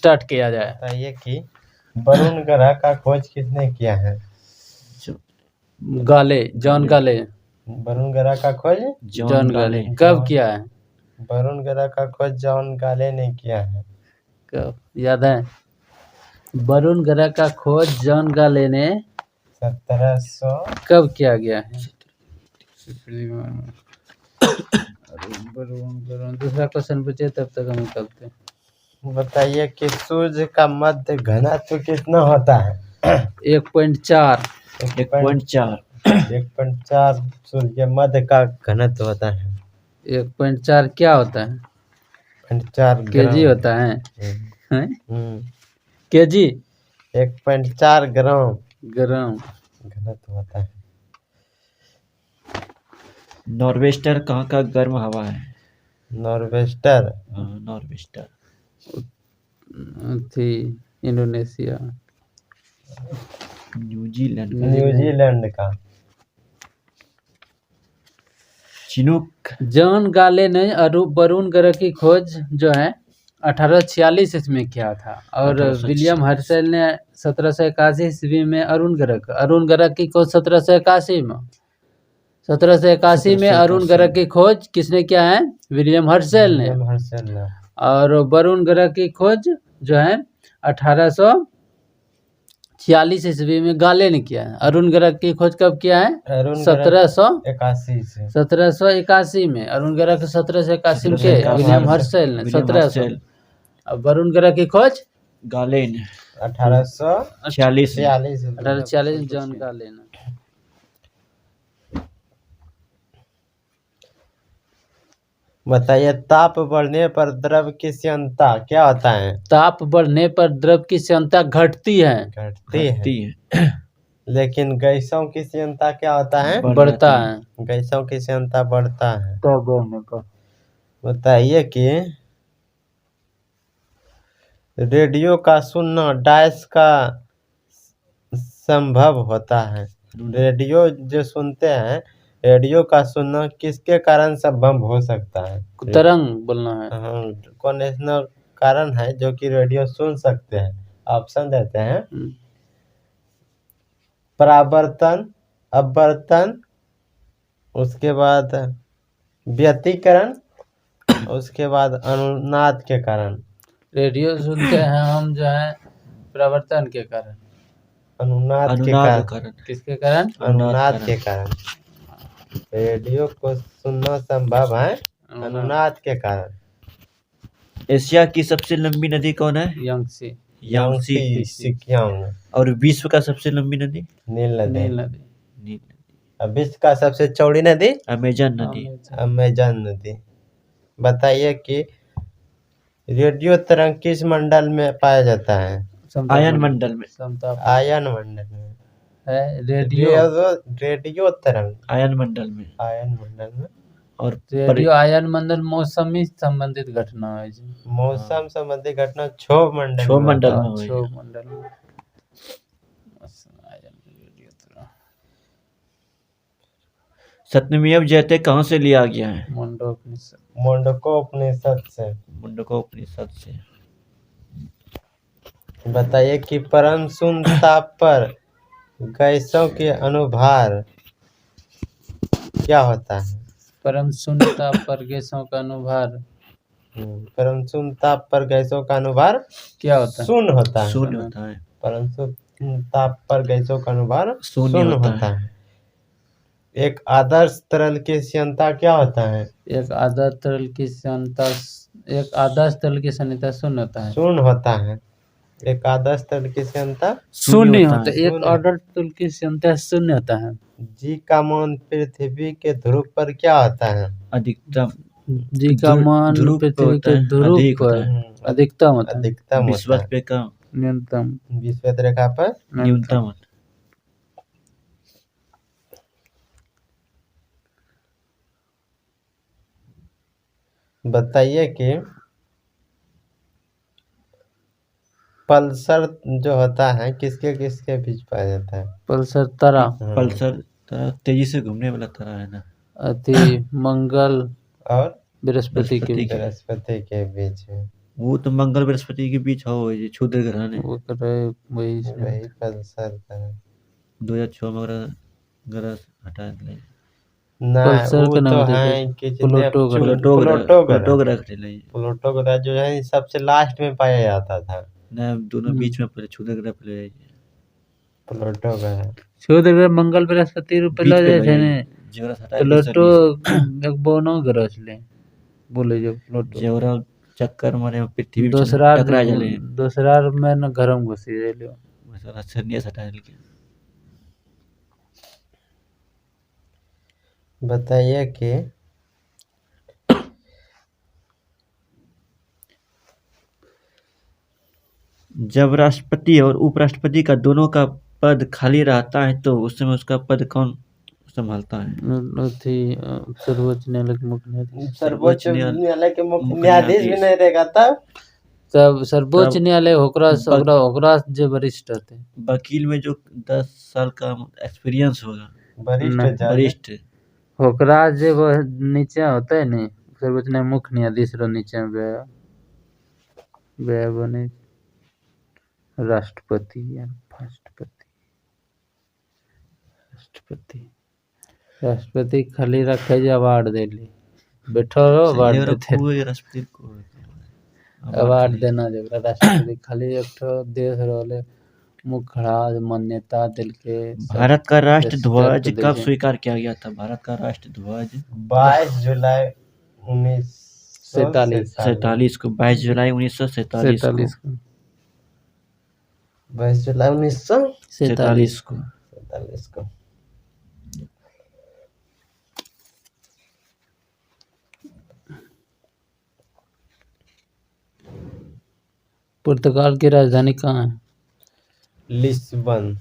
Start किया जाए। बताइए कि वरुण ग्रह का खोज किसने किया है? जॉन गाले। वरुण ग्रह का खोज जॉन गाले कब किया है? वरुण ग्रह का खोज जॉन गाले ने किया है। कब याद है? वरुण ग्रह का खोज जॉन गाले ने 1700 कब किया गया है? दूसरा क्वेश्चन पूछे तब तक हम करते हैं। बताइए कि सूर्य का मध्य घनत्व कितना होता है? 1.4। 1.4 सूर्य के मध्य का घनत्व होता है। 1.4 क्या होता है? 1.4 केजी होता है। केजी 1.4 ग्राम घनत्व होता है। नॉर्वेस्टर कहाँ का गर्म हवा है? नॉर्वेस्टर थी इंडोनेशिया। न्यूजीलैंड का। चिनूक। जॉन गाले ने वरुण ग्रह की खोज जो है 1846 इसमें किया था और विलियम हर्शेल ने 1781 ईस्वी में अरुण ग्रह की खोज 1781 में अरुण ग्रह की खोज किसने किया है? विलियम हर्शेल ने। और वरुण ग्रह की खोज जो है 1846 ईस्वी में गाले ने किया है। अरुण ग्रह की खोज कब किया है? 1781 में। अरुण ग्रह के 1781 के विलियम हर्शेल ने 1700। अब वरुण ग्रह की खोज गाले ने 1846 में जॉन गाले ने। बताइए ताप बढ़ने पर द्रव की श्यानता क्या होता है? ताप बढ़ने पर द्रव की श्यानता घटती है। लेकिन गैसों की श्यानता क्या होता है? बढ़ता है। गैसों की श्यानता बढ़ता है। ताप बढ़ने पर। बताइए कि रेडियो का सुनना डैश का संभव होता है। रेडियो जो सुनते हैं, रेडियो का सुनना किसके कारण संभव हो सकता है? तरंग बोलना है। कौन ऐसा कारण है जो कि रेडियो सुन सकते हैं? ऑप्शन देते हैं। परावर्तन, अपवर्तन, उसके बाद व्यतिकरण, उसके बाद अनुनाद के कारण। रेडियो सुनते हैं हम जो है परावर्तन के कारण। अनुनाद के कारण। किसके कारण? अनुनाद के कारण। रेडियो को सुनना संभव है अनुनाद के कारण। एशिया की सबसे लंबी नदी कौन है? Yangtze Sikiang. और विश्व का सबसे लंबी नदी? नील नदी। विश्व का सबसे चौड़ी नदी? अमेजन नदी। बताइए कि रेडियो तरंग किस मंडल में पाया जाता है? आयन मंडल में है। रेडियो तरंग आयन मंडल में। और रेडियो आयन मंडल मौसमी संबंधित घटना है। मौसम संबंधित घटना 6 मंडल में। सत्यमेव जयते कहाँ से लिया गया है? मुंडकोपनिषद से। बताइए कि परम शून्य ताप पर गैसों के अनुभार क्या होता है? परम शून्य ताप पर गैसों का अनुभार। परम शून्य ताप पर गैसों का अनुभार क्या होता है? शून्य होता है। परम शून्य ताप पर गैसों का अनुभार शून्य होता है। एक आदर्श तरल की श्यानता क्या होता है? एक आदर्श तरल की श्यानता शून्य होता है। शून्य होता है। एक आदर्श तरल की श्यानता शून्य होता है। एक आदर्श तरल की श्यानता शून्य होता है। जी का मान पृथ्वी के ध्रुव पर क्या होता है? अधिकतम। जी का मान पृथ्वी के ध्रुव पर अधिकतम होता है। विषुवत रेखा न्यूनतम। विषुवत रेखा पर न्यूनतम। बताइए कि पल्सर जो होता है किसके किसके बीच पाया जाता है? पल्सर तारा। पल्सर तारा तेजी से घूमने वाला तारा है ना। मंगल और बृहस्पति के बीच में। वो तो मंगल बृहस्पति के बीच हो ये क्षुद्र ग्रह ने वो कर रहे वही वही पल्सर का है। 2006 में ग्रह हटा दिया। ना पल्सर वो का नाम तो बताइए, है कि जितने प्लूटो ग्रह। प्लूटो ग्रह प्लूटो ग्रह हटेला प्लूटो ग्रह जो है सबसे लास्ट में पाया जाता था। ना दोनों बीच में पहले क्षुद्र ग्रह पहले प्लूटो ग्रह क्षुद्र ग्रह मंगल बृहस्पति પેલા बीच જે में છે ને जेवरा हटा પ્લુટો એક બોનો ગ્રહ છે बोले जो प्लूटो जेवरा चक्कर मारे पृथ्वी में दूसरा टकरा जले दूसरा में न गरम घुसी रेलियो सारा सन्यास हटा दिया। बताइए कि जब राष्ट्रपति और उपराष्ट्रपति का दोनों का पद खाली रहता है तो उस समय उसका पद कौन संभालता है? थी सर्वोच्च न्यायालय के मुख्य न्यायाधीश सर्वोच्च न्यायालय के मुख्य न्यायाधीश भी नहीं रहेगा तब सर्वोच्च न्यायालय होकरा जो वरिष्ठ थे वकील में जो 10 साल का एक्सपीरियंस होगा वरिष्ठ होकरा जो नीचे होता है नहीं सर्वोच्च न्यायालय मुख्य न्यायाधीश रो नीचे वे बने राष्ट्रपति या राष्ट्रपति खाली रखे जो अवार्ड दे ली बैठो रहो अवार्ड देते राष्ट्रपति को अवार्ड देना जब राष्ट्रपति खाली एक तो देश रोले मुख्य राज मान्यता दिल के भारत का राष्ट्र ध्वज कब स्वीकार किया गया था? भारत का राष्ट्र ध्वज 22 जुलाई 1947 को 22 जुलाई 1947 को 22 जुलाई 1947 को पुर्तगाल की राजधानी कहाँ है? लिस्बन।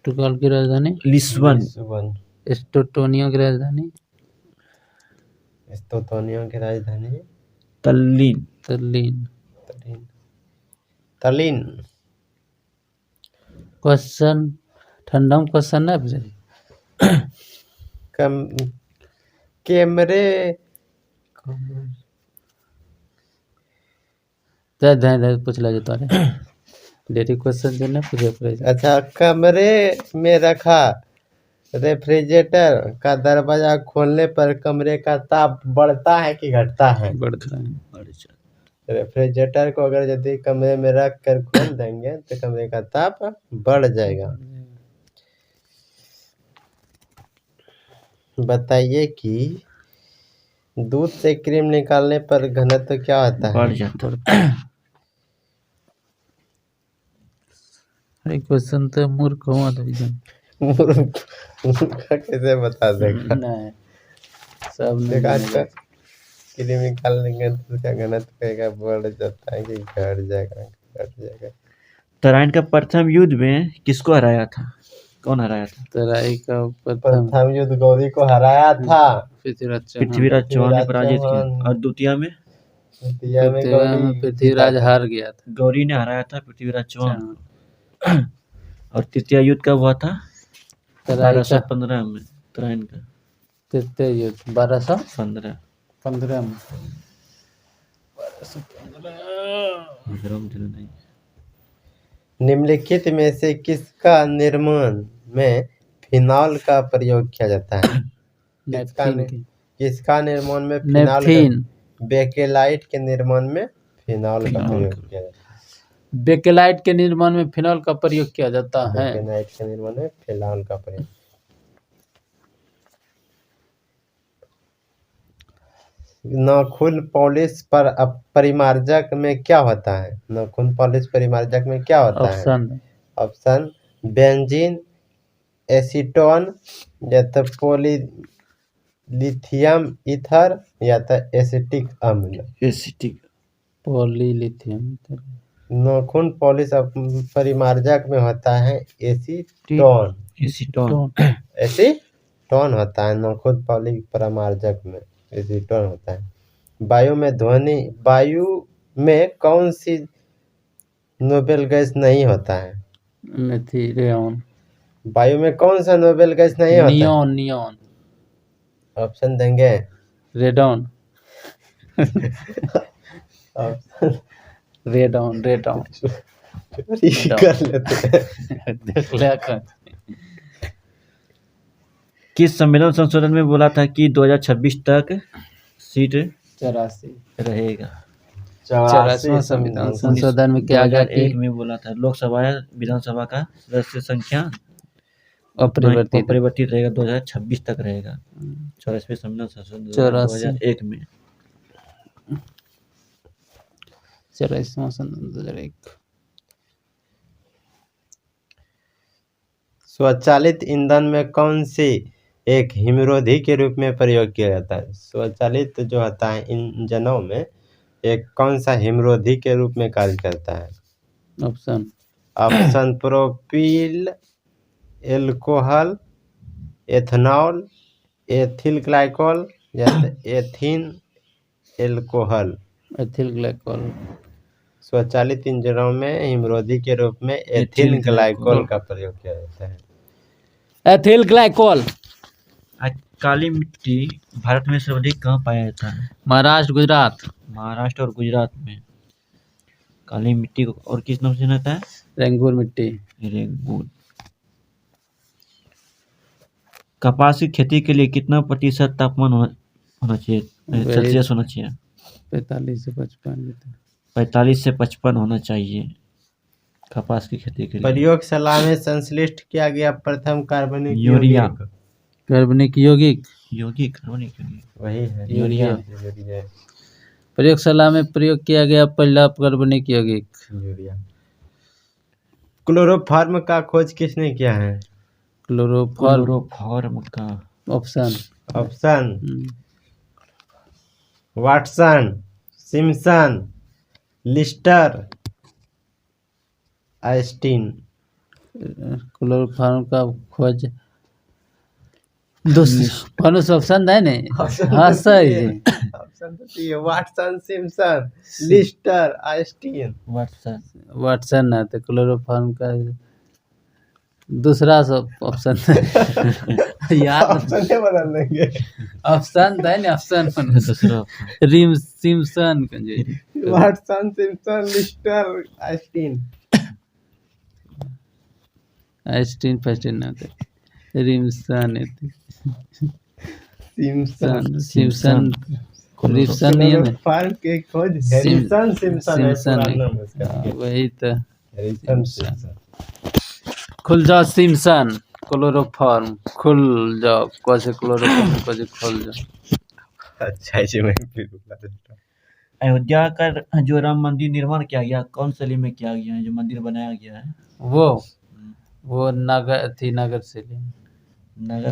पुर्तगाल की राजधानी लिस्बन। एस्टोनिया की राजधानी एस्टोनिया की राजधानी तल्लीन। क्वेश्चन ठंडा में क्वेश्चन है कैमरे पूछ ला जो तारे डेरी क्वेश्चन जो ना पूछे पड़े। अच्छा, कमरे में रखा रेफ्रिजरेटर का दरवाजा खोलने पर कमरे का ताप बढ़ता है कि घटता है? बढ़ता है। रेफ्रिजरेटर को अगर यदि कमरे में रख कर खोल देंगे तो कमरे का ताप बढ़ जाएगा। बताइए कि दूध से क्रीम निकालने पर घनत्व क्या होता है? बढ़ जाता है। क्वेश्चन तो मूर्ख हुआ तो मूर्ख कैसे बता देगा? नहीं सब क्रीम निकालेंगे तो उसका घनत्व कहेगा बढ़ जाता है कि घट जाएगा। तराइन का प्रथम युद्ध में किसको हराया था? कौन हराया था? तराई का प्रथम युद्ध गौरी को हराया था। पृथ्वीराज चौहान ने पराजित किया। और द्वितीय में पृथ्वीराज हार गया था। गौरी ने हराया था पृथ्वीराज चौहान। और तृतीय युद्ध कब हुआ था? 1215 में तराइन का तृतीय युद्ध 1215 में। निम्नलिखित में से किसका निर्माण में फिनॉल का प्रयोग किया जाता है? किसका निर्माण में फिनॉल? बेकेलाइट के निर्माण में फिनॉल का प्रयोग किया जाता है। बेकेलाइट के निर्माण में फिनॉल का प्रयोग किया जाता है। बेकेलाइट के निर्माण में फिनॉल का प्रयोग। नाखून पॉलिश पर परिमार्जक में क्या होता है? नाखून पॉलिश परिमार्जक में क्या होता है? ऑप्शन बेंजीन, एसीटोन, या तो पॉलीलिथियम ईथर, या तो एसिटिक अम्ल। पॉलीलिथियम। नाखून पॉलिश परिमार्जक में होता है एसीटोन होता है। नाखून पॉलिश परिमार्जक में एसीटोन होता है। वायु में कौन सी नोबेल गैस नहीं होता है? मीथेन। वायु में कौन सा नोबेल गैस नहीं होता? नियॉन। ऑप्शन देंगे? रेडॉन। रेड ऑन कर लेते हैं। देख ले कर। किस सम्मेलन संशोधन में बोला था कि 2026 तक सीट 84 रहेगा? 84वां संविधान संशोधन में क्या गया 2001 कि में बोला था लोकसभा या विधानसभा का सदस्य संख्या अपरिवर्तित परिवर्तित रहेगा, 2026 तक रहेगा। 84वें संविधान संशोधन 2001 में। 84वां संविधान 2001। स्वचालित ईंधन में कौन सी एक हिमरोधी के रूप में प्रयोग किया जाता है? स्वचालित जो होता है इंजनों में एक कौन सा हिमरोधी के रूप में कार्य करता है? Option propyl alcohol, ethanol, ethyl glycol या एथीन एल्कोहल। Ethyl glycol. स्वचालित इंजनों में हिमरोधी के रूप में एथिल ग्लाइकोल का प्रयोग किया जाता है। Ethyl glycol. काली मिट्टी भारत में सर्वाधिक कहाँ पाया जाता है? महाराष्ट्र, गुजरात। महाराष्ट्र और गुजरात में काली मिट्टी को और किस नाम से जाता है? रेंगूर मिट्टी। रेंगूर। कपास की खेती के लिए कितना प्रतिशत तापमान होना चाहिए, सेल्सियस होना चाहिए? 45 से 55। 45 से 55 होना चाहिए कपास की खेती के लिए। प्रयोगशाला में संश्लिष्ट किया गया प्रथम कार्बनिक यूरिया। कार्बनिक यौगिक कार्बनिक वही है यूरिया। यूरिया। प्रयोगशाला में प्रयोग किया गया पहला कार्बनिक यौगिक यूरिया। क्लोरोफॉर्म का खोज किसने किया है? क्लोरोफॉर्म का option Watson, Simpson, Lister, Einstein. Chloroform का खोज दूसरा ऑप्शन है नहीं। हाँ सही है। ऑप्शन तो ये Watson, Simpson, Lister, Einstein. Watson है तो क्लोरोफॉर्म का दूसरा ऑप्शन याद ऑप्शन नहीं बदल देंगे। ऑप्शन है नहीं, ऑप्शन दूसरा रिम Simpson Watson, Simpson, Lister, Einstein. Einstein first ना थे रिमसन है सिम्पसन रिमसन नहीं है क्लोरोफॉर्म के खोज हैरिसन सिम्पसन है पूरा नाम उसका। वही तो हैरिसन सिम्पसन। खुल जाओ सिम्पसन क्लोरोफॉर्म खुल जाओ कैसे क्लोरोफॉर्म कैसे खुल जाओ। अच्छा जी मैं फिर बता देता हूं। अयोध्या का जो राम मंदिर निर्माण किया गया कौन शैली में किया गया है? जो मंदिर बनाया गया है वो नगर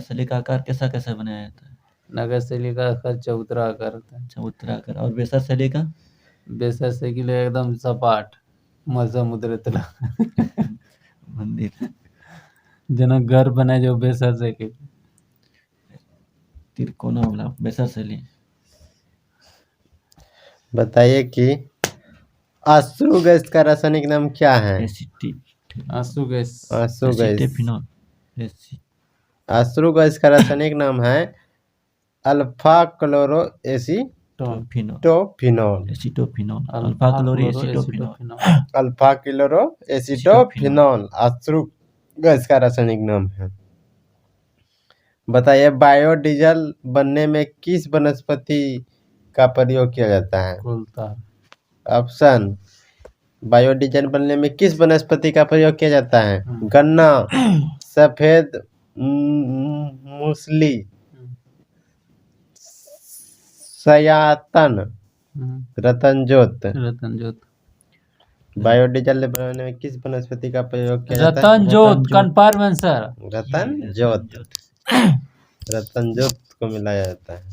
शैली का आकार कैसा बनाया जाता है? नगर शैली का आकार चबूतरा आकार होता है। चबूतरा आकार। और बेसर शैली का? बेसर शैली एकदम सपाट समुद्र मंदिर जना घर बनाए जो बेसर शैली तिरकोना वाला बेसर शैली। बताइए कि आश्रु गैस का रासायनिक नाम क्या है? आंसू गैस आश्रु गैस का रासायनिक नाम है alpha chloro acetophenol. Alpha chloro acetophenol आश्रु गैस का रासायनिक नाम है। बताइए बायोडीजल बनने में किस वनस्पति का प्रयोग किया जाता है? ऑप्शन बायोडीजल बनने में किस वनस्पति का प्रयोग किया जाता है? गन्ना, सफेद मूसली, सयातन, रतनजोत। बायोडीजल बनाने में किस वनस्पति का प्रयोग किया जाता है? रतनजोत कन्फर्म आंसर रतनजोत को मिलाया जाता है।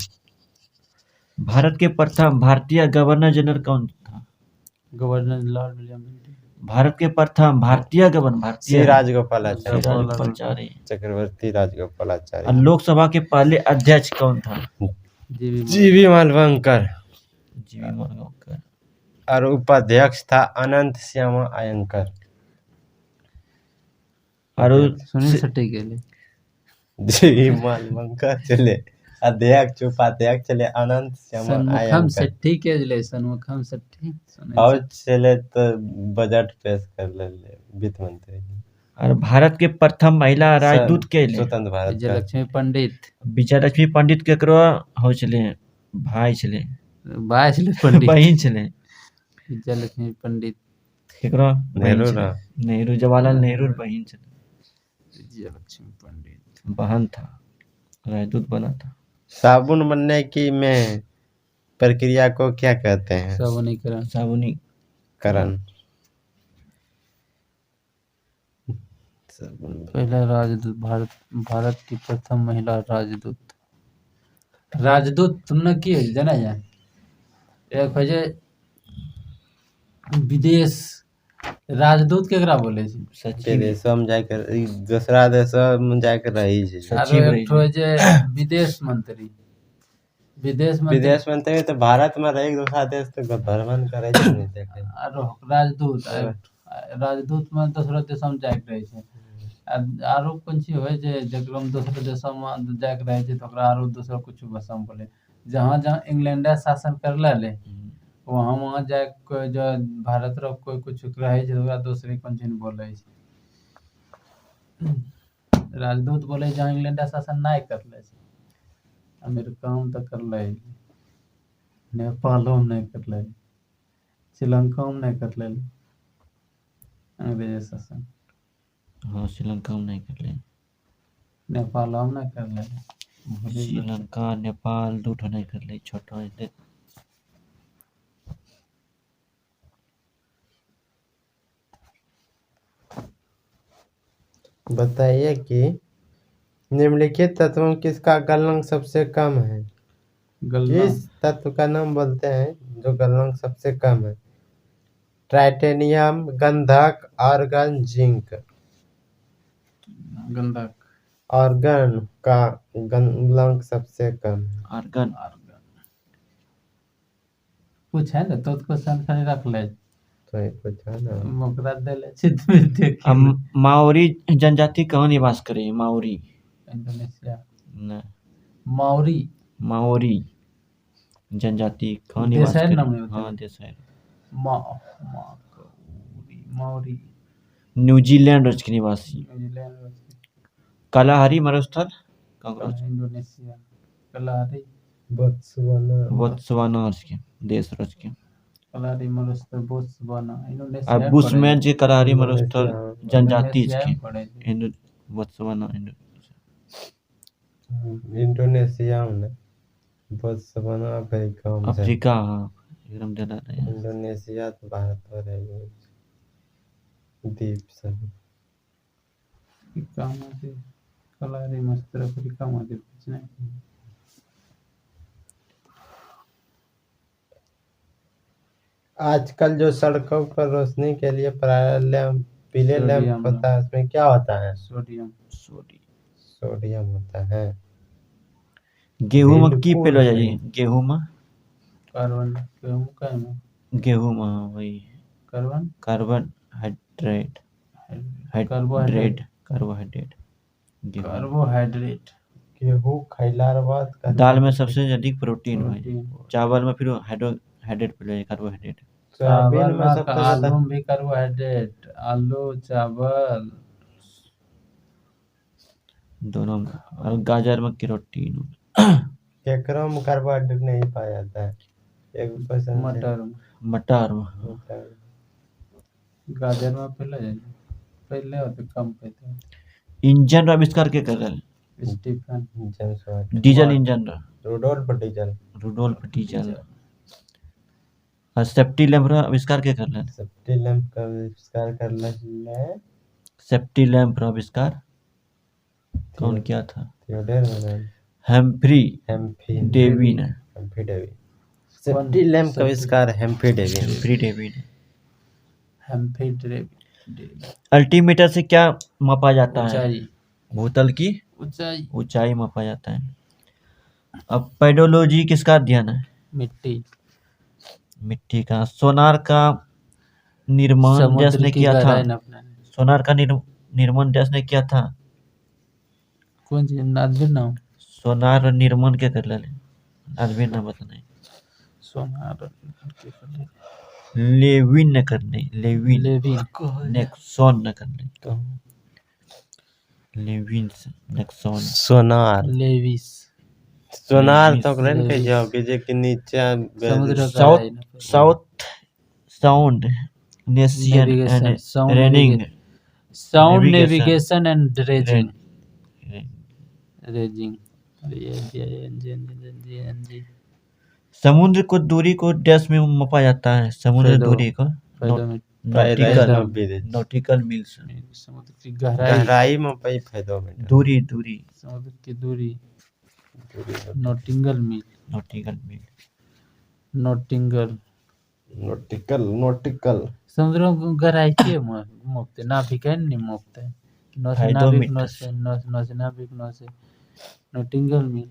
भारत के प्रथम भारतीय गवर्नर जनरल कौन था? गवर्नर लॉर्ड विलियम भारत के प्रथम भारतीय गवर्नर श्री राजगोपालाचारी चक्रवर्ती राजगोपालाचारी। लोकसभा के पहले अध्यक्ष कौन था? जीवी मालवंकर। और उपाध्यक्ष था अनंत श्यामा अयंकर। और सुनील शेट्टी के लिए जीवी मालवंकर चले अध्यक्ष उपाध्यक्ष चले अनंत श्यामा सन्मुखम सेट्ठी के ले सन्मुखम सेट्ठी और चले तो बजट पेश कर ले वित्त मंत्री और भारत के प्रथम महिला राजदूत के लिए स्वतंत्र भारत विजयलक्ष्मी पंडित विजयलक्ष्मी पंडित केकरो हो छले भाई छले पंडित बहिन छले विजयलक्ष्मी पंडित केकरो नेहरू नेहरू जवाहरलाल नेहरू बहिन छले विजयलक्ष्मी पंडित बहन था राजदूत बना था। साबुन बनने की में प्रक्रिया को क्या कहते हैं? साबुनीकरण। पहला राजदूत भारत की प्रथम महिला राजदूत तुमने की जाना जाए एक हो जाए विदेश राजदूत केकरा बोले छै विदेशम जाकर दूसरा देश में जाकर रही छै आरो एक हो जाए विदेश मंत्री तो भारत में रही दूसरा देश तो भ्रमण करे छै नहीं देखे आरो राजदूत में दूसरा देश में जाके रहे छै आरो कोन चीज होय जे जकरा में दूसरा देश में जाके रहे छै तो ओकरा आरो दूसरा कुछ भाषा में बोले जहां इंग्लैंड शासन करले ले वहां जाके जो भारत रो कोई कुछ रहे छै ओकरा दूसरी कोन चीज बोले छै राजदूत बोले जहां इंग्लैंड शासन नहीं करले छै अमेरिका में तो करले नेपाल में नहीं करले श्रीलंका में नहीं करले अंग्रेज शासन हाँ श्रीलंका में नहीं करले नेपाल में नहीं करले श्रीलंका नेपाल दूठो नहीं करले छोटा बताइए कि निम्नलिखित तत्वों किसका गलनांक सबसे कम है? किस तत्व का नाम बोलते हैं जो गलनांक सबसे कम है? टाइटेनियम, गंधक, आर्गन, जिंक। गंधक। आर्गन का गलनांक सबसे कम है। आर्गन पूछे ना तो क्वेश्चन खाली रख ले तो पूछा ना मकरा देले चित्र में देखी माओरी जनजाति कहाँ निवास करे? माओरी इंडोनेशिया न माओरी जनजाति कहाँ निवास करे? हाँ देश है माओरी न्यूजीलैंड के निवासी। कालाहारी मरुस्थल इंडोनेशिया कालाहारी बोत्सवाना के देश के कालाहारी मरुस्थल बोत्सवाना इंडोनेशिया और बुशमैन के कालाहारी मरुस्थल जनजाति के बोत्सवाना इंडोनेशिया में बोत्सवाना अफ्रीका हाँ एकदम ज्यादा इंडोनेशिया तो भारत में है द्वीप सब कालाहारी मरुस्थल अफ्रीका में कुछ नहीं। आजकल जो सड़कों पर रोशनी के लिए पीले लैंप होता है उसमें क्या होता है? सोडियम होता है। गेहूं में की पेलो जाई? गेहूं में वही कार्बोहाइड्रेट गेहूं खैलार बाद दाल में सबसे अधिक प्रोटीन है। चावल में फिर हाइड्रेट पेलो कार्बोहाइड्रेट। सोयाबीन में सबसे ज्यादा आलू भी कार्बोहाइड्रेट आलू चावल दोनों में और गाजर में केरोटीन। केकड़ा में कार्बोहाइड्रेट नहीं पाया जाता है। एक मटर गाजर में पहले होते कम पैते। इंजन आविष्कार के करल? Stephen diesel engine Rudolf Diesel. और सेफ्टी लैंप रा आविष्कार के करल? सेफ्टी लैंप का आविष्कार करल सेफ्टी लैंप रा आविष्कार कौन किया था? थियोडोर हम्फ्री डेवी ने। सेफ्टी लैंप का आविष्कार हम्फ्री डेवी ने। अल्टीमीटर से क्या मापा जाता है? भूतल की ऊंचाई मापा जाता है। अब पेडोलॉजी किसका अध्ययन है? मिट्टी का। सोनार का निर्माण देश ने किया था? सोनार का निर्माण देश ने किया था? कौन चीज नाम? सोनार निर्मल के कर ले आदमी ना बता नहीं सोनार लेविन न करने लेविन लेविन नेक्सॉन न करने लेविन नेक्सॉन सोनार लेविस सोनार तो करें के जाओ कि जे के नीचे समुद्र साउथ साउंड नेशियन and ranging sound navigation and ranging ranging समुद्र को दूरी को डैश में मापा जाता है समुद्र दूरी को नॉटिकल मील्स समुद्र की गहराई में पाई फायदा में दूरी समुद्र की दूरी नॉटिंगल मील नॉटिकल समुद्र को गहराई के मोपते नाभिक है नहीं मोपते नाभिक नो से नॉटिंगल मील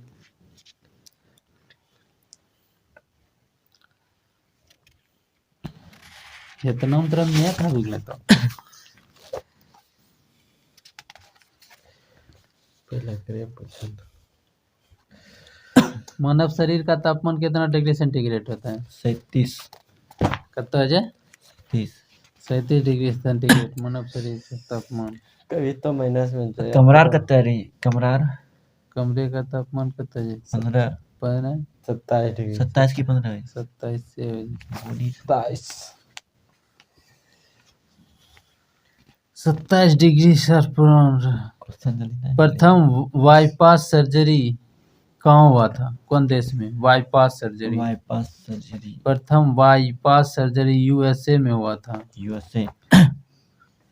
इतना उतना मैं था भी लेता पहले करे पसंद मानव शरीर का तापमान कितना डिग्री सेंटीग्रेड होता है 37 कितना है 37 डिग्री सेंटीग्रेड मानव शरीर का तापमान कभी तो माइनस में जाए कमरार कितना रही कमरे का तापमान कितना है 15 27 डिग्री 27 की 15 27 से 27 डिग्री सर प्रथम बाईपास सर्जरी कहाँ हुआ था कौन देश में बाईपास सर्जरी प्रथम बाईपास सर्जरी यूएसए में हुआ था यूएसए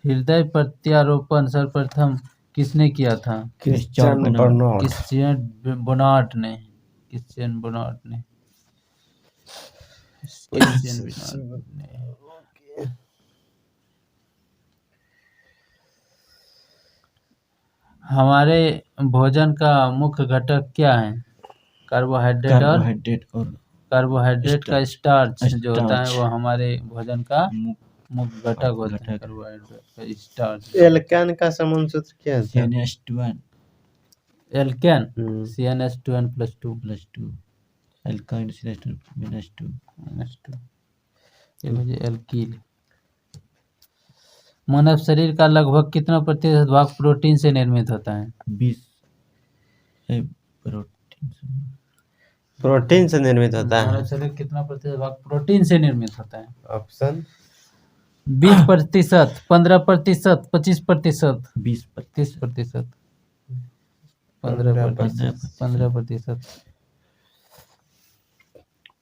हृदय प्रत्यारोपण सर्वप्रथम किसने किया था क्रिश्चियन बोनार्ड ने हमारे भोजन का मुख्य घटक क्या है कार्बोहाइड्रेट का स्टार्च जो होता है वो हमारे भोजन का मुख्य घटक होता है कार्बोहाइड्रेट का स्टार्च एल्केन का समान सूत्र क्या है CnH2n alkene CnH2n+2 alkyne CnH2 ये मुझे एल्कील मानव शरीर का लगभग कितना प्रतिशत भाग प्रोटीन से निर्मित होता है 20 प्रोटीन से निर्मित होता है मानव शरीर कितना प्रतिशत भाग प्रोटीन से निर्मित होता है ऑप्शन 20%, 15%, 25%, 20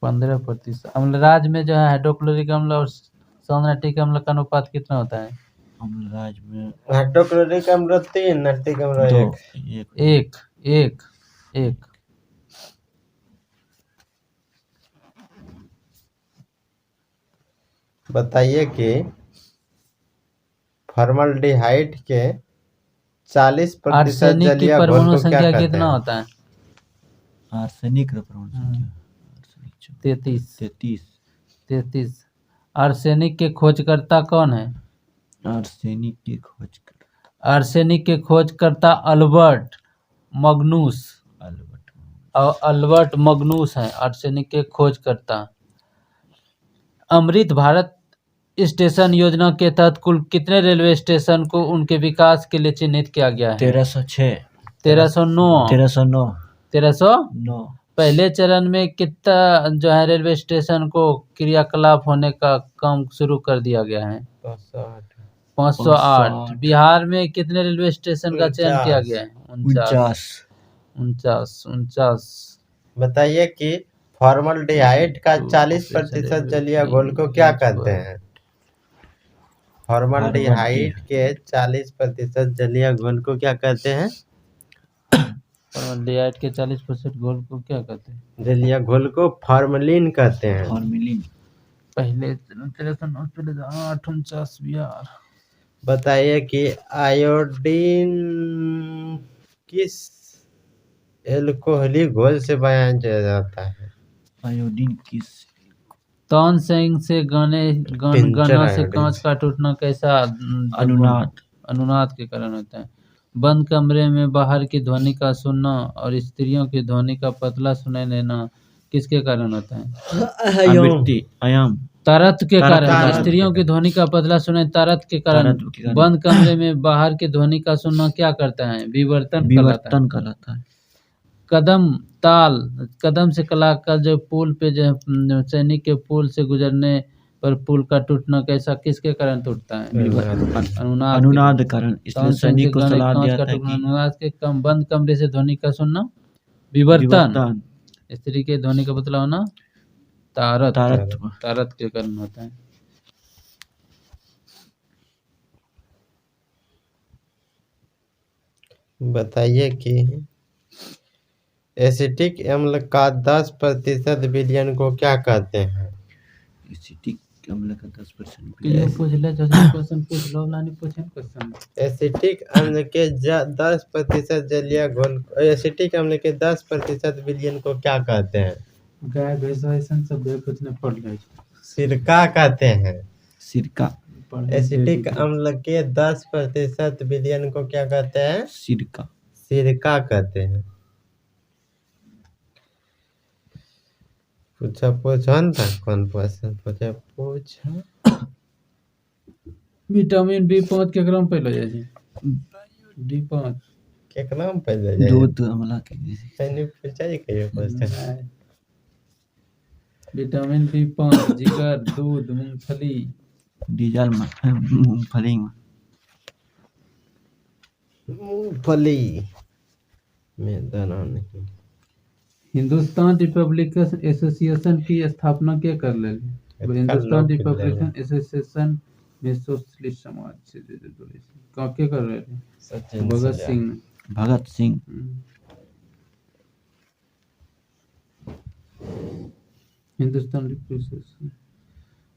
15%। अम्लराज में जो है हाइड्रोक्लोरिक अम्ल और सौंदर्यिक अम्ल का अनुपात कितना होता है अम्लराज में हाइड्रोक्लोरिक अम्ल 3 नाइट्रिक अम्ल 1 बताइए कि फॉर्मल्डिहाइड के 40% जलीय घोल को क्या कहते कितना हैं होता है आर्सेनिक का परमाणु संख्या 33 आर्सेनिक के खोजकर्ता कौन है आर्सेनिक के खोजकर्ता अल्बर्ट मग्नूस है आर्सेनिक के खोजकर्ता अमृत भारत स्टेशन योजना के तहत कुल कितने रेलवे स्टेशन को उनके विकास के लिए चिन्हित किया गया है 1309 पहले चरण में कितना जो है रेलवे स्टेशन को क्रियाकलाप होने का काम शुरू कर दिया गया है 508 बिहार में कितने रेलवे स्टेशन का चयन किया गया है 49 बताइए कि फॉर्मल्डिहाइड का 40% जलीय घोल को क्या कहते हैं फॉर्मल्डिहाइड के 40% जलीय घोल को क्या कहते हैं फॉर्मल्डिहाइड के 40% घोल को क्या कहते हैं जलीय घोल को फॉर्मलिन कहते हैं पहले 49 बिहार बताइए कि आयोडीन किस एल्कोहलिक घोल से बयान किया जाता है आयोडीन किस तानसेन से गना से कांच का टूटना कैसा अनुनाद के कारण होता है बंद कमरे में बाहर की ध्वनि का सुनना और स्त्रियों की ध्वनि का पतला सुनाई देना किसके कारण होता है? आवृत्ति आयाम तारत के कारण। तारत के स्त्रियों की ध्वनि का पतला सुनाई तारत के कारण। तारत के कारण। बंद कमरे में बाहर की ध्वनि का सुनना क्या करता है? विवर्तन कहलाता है। विवर्तन कहलाता है। कदम ताल, कदम से कलाकार जो पुल पे जो सैनिक के पुल से गुजरने पर पुल का टूटना कैसा किसके कारण टूटता है? अनुनाद अनुनाद कारण। इसलिए तान सैनिक को से सलाह कांच दिया का था टूटना, कि अनुनाद के कम बंद कमरे से ध्वनि का सुनना विवर्तन, विवर्तन, स्त्री के ध्वनि का पतला होना तारत तारत्व। तारत के कारण होता है। बताइए कि एसिटिक अम्ल का 10% विलयन को क्या कहते हैं? एसिटिक अम्ल का 10% ये पूछ ले क्वेश्चन पूछ लो ना, नहीं पूछे क्वेश्चन। एसिटिक अम्ल के 10% जलीय घोल, एसिटिक अम्ल के 10% विलयन को क्या कहते हैं? गाय भैंस ऐसा सब कुछ नहीं पढ़ ले। सिरका कहते हैं। सिरका। एसिटिक अम्ल के 10% विलयन को क्या कहते हैं? सिरका। सिरका कहते हैं। पूछा था कौन क्वेश्चन पूछे पूछा। विटामिन B5 के क्रम पहले जाय छै। B5 केकरा में पहले जाए? दूध अम्ला के तैने पूछा ही कहियो क्वेश्चन। विटामिन B5 जिगर, दूध, मूंगफली, डीजल में मूंगफली में। मूंगफली में दाना नहीं। हिंदुस्तान रिपब्लिकन एसोसिएशन की स्थापना के कर ले? हिंदुस्तान लोग रिपब्लिकन एसोसिएशन में सोशलिस्ट समाज से जुड़े के कर रहे थे? भगत सिंह। भगत सिंह।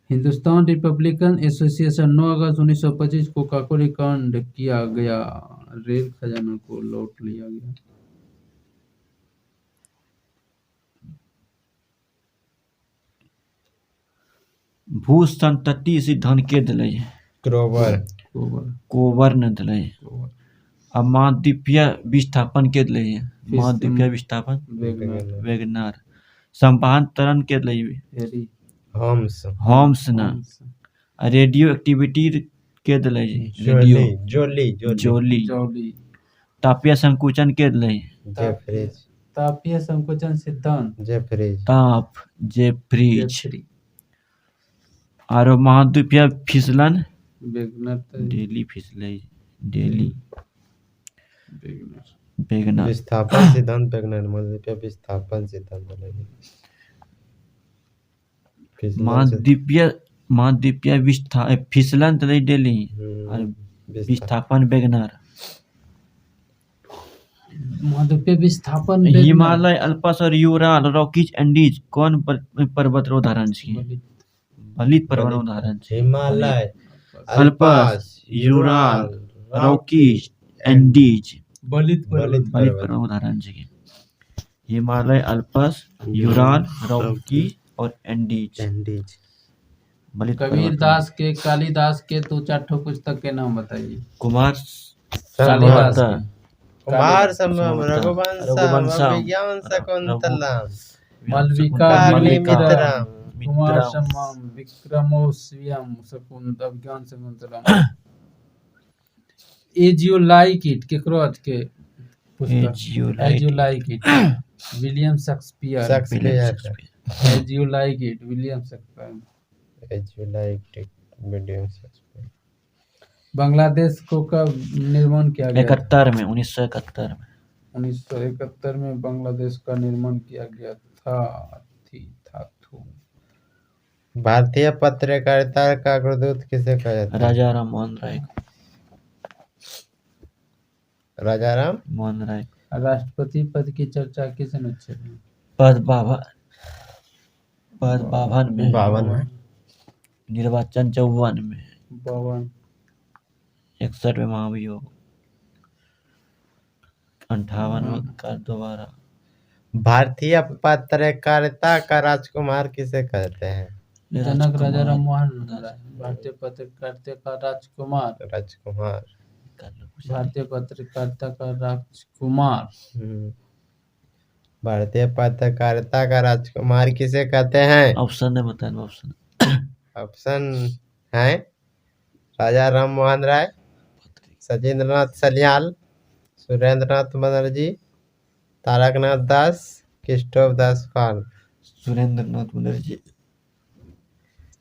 हिंदुस्तान रिपब्लिकन एसोसिएशन 9 अगस्त 1925 को काकोरी कांड किया गया, रेल खजाना को लौट लिया गया। भू संतति सिद्धांत के दिले? क्रोवर। कोवर ने दिले। अब महाद्वीपीय विस्थापन के दिले? महाद्वीपीय विस्थापन वेगनार। संपांतरण के दिले? होम्स ने। रेडियो एक्टिविटी के दिले? जोली। तापीय संकुचन के दिले? तापीय संकुचन सिद्धांत जेफ्रीज। और महाद्वीपीय फिसलन डेली फिसले डेली वेगनर। विस्थापन सिद्धांत वेगनर। महाद्वीपीय विस्थापन सिद्धांत महाद्वीपीय फिसलन डेली और विस्थापन वेगनर। महाद्वीपीय विस्थापन हिमालय, अल्पस और यूराल रॉकीज एंडीज कौन पर्वत रो उदाहरण छे? बलित पर्वत उदाहरण छे। Himalaya, Alps, Ural, Rockies Andes बलित पर्वत उदाहरण छे। हिमालय, अल्पस, यूराल, रॉकीज और एंडीज। कबीर दास के, कालिदास के तो 4 पुस्तक के नाम बताइए। कुमार कालिदास, कुमार संभव, रघुवंश, विज्ञान शकुंतला, मालविका, मित्रम, कुमार सम्मान, विक्रमोर्वशीयम, विज्ञान Shakuntalam. As you like it केकरो के पुस्तक? As you like it William Shakespeare. As you like it William Shakespeare. Bangladesh को कब निर्माण किया गया? 1971 में। 1971 में बांग्लादेश का निर्माण किया गया था। भारतीय पत्रकारिता का अग्रदूत किसे कहा जाता है? राजा राम मोहन राय। राजाराम मोहन राय। राष्ट्रपति पद की चर्चा किस अनुच्छेद में? पद 52 में। 52 में। निर्वाचन 54 में। 52। 61 में महाभियोग। 58 में कर दोबारा। भारतीय पत्रकारिता का राजकुमार किसे कहते हैं? जनक राजा राम मोहन राय। भारतीय पत्रकारिता का राजकुमार कर लो कुछ। भारतीय पत्रकारिता का राजकुमार। भारतीय पत्रकारिता का राजकुमार किसे कहते हैं? ऑप्शन है, बताना ऑप्शन। ऑप्शन है राजा राम मोहन राय, सचिंद्रनाथ सन्याल, सुरेंद्रनाथ बनर्जी, तारकनाथ दास, केशव दास पाल। सुरेंद्रनाथ बनर्जी।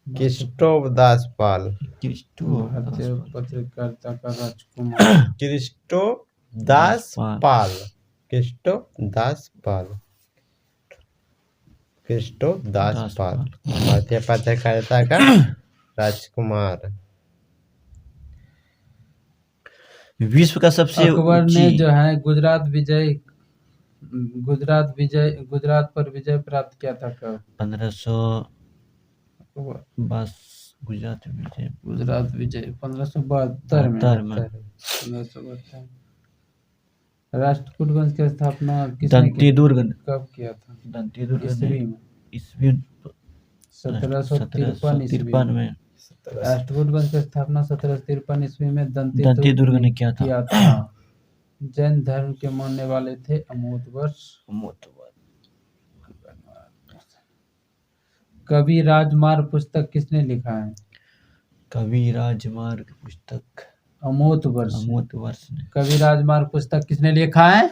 केशव दास पाल। भारतीय पत्रकारिता का राजकुमार केशव दास पाल। केशव दास पाल। केशव दास पाल भारतीय पत्रकारिता का राजकुमार। विश्व का सबसे अकबर ने जो है गुजरात पर विजय प्राप्त किया था कब? 1500 बस गुजरात विजय 1572 में। 1572। राष्ट्रकूट वंश की स्थापना किसने कब किया था? ईस्वी में। ईस्वी 1753 में। राष्ट्रकूट वंश की स्थापना 1753 ईस्वी में दंती दुर्ग ने किया था। जैन धर्म के मानने वाले थे अमोदवर्ष। कवि राजमार्ग पुस्तक किसने लिखा है? कवि राजमार्ग पुस्तक अमोदवर्ष ने। कवि राजमार्ग पुस्तक किसने लिखा है?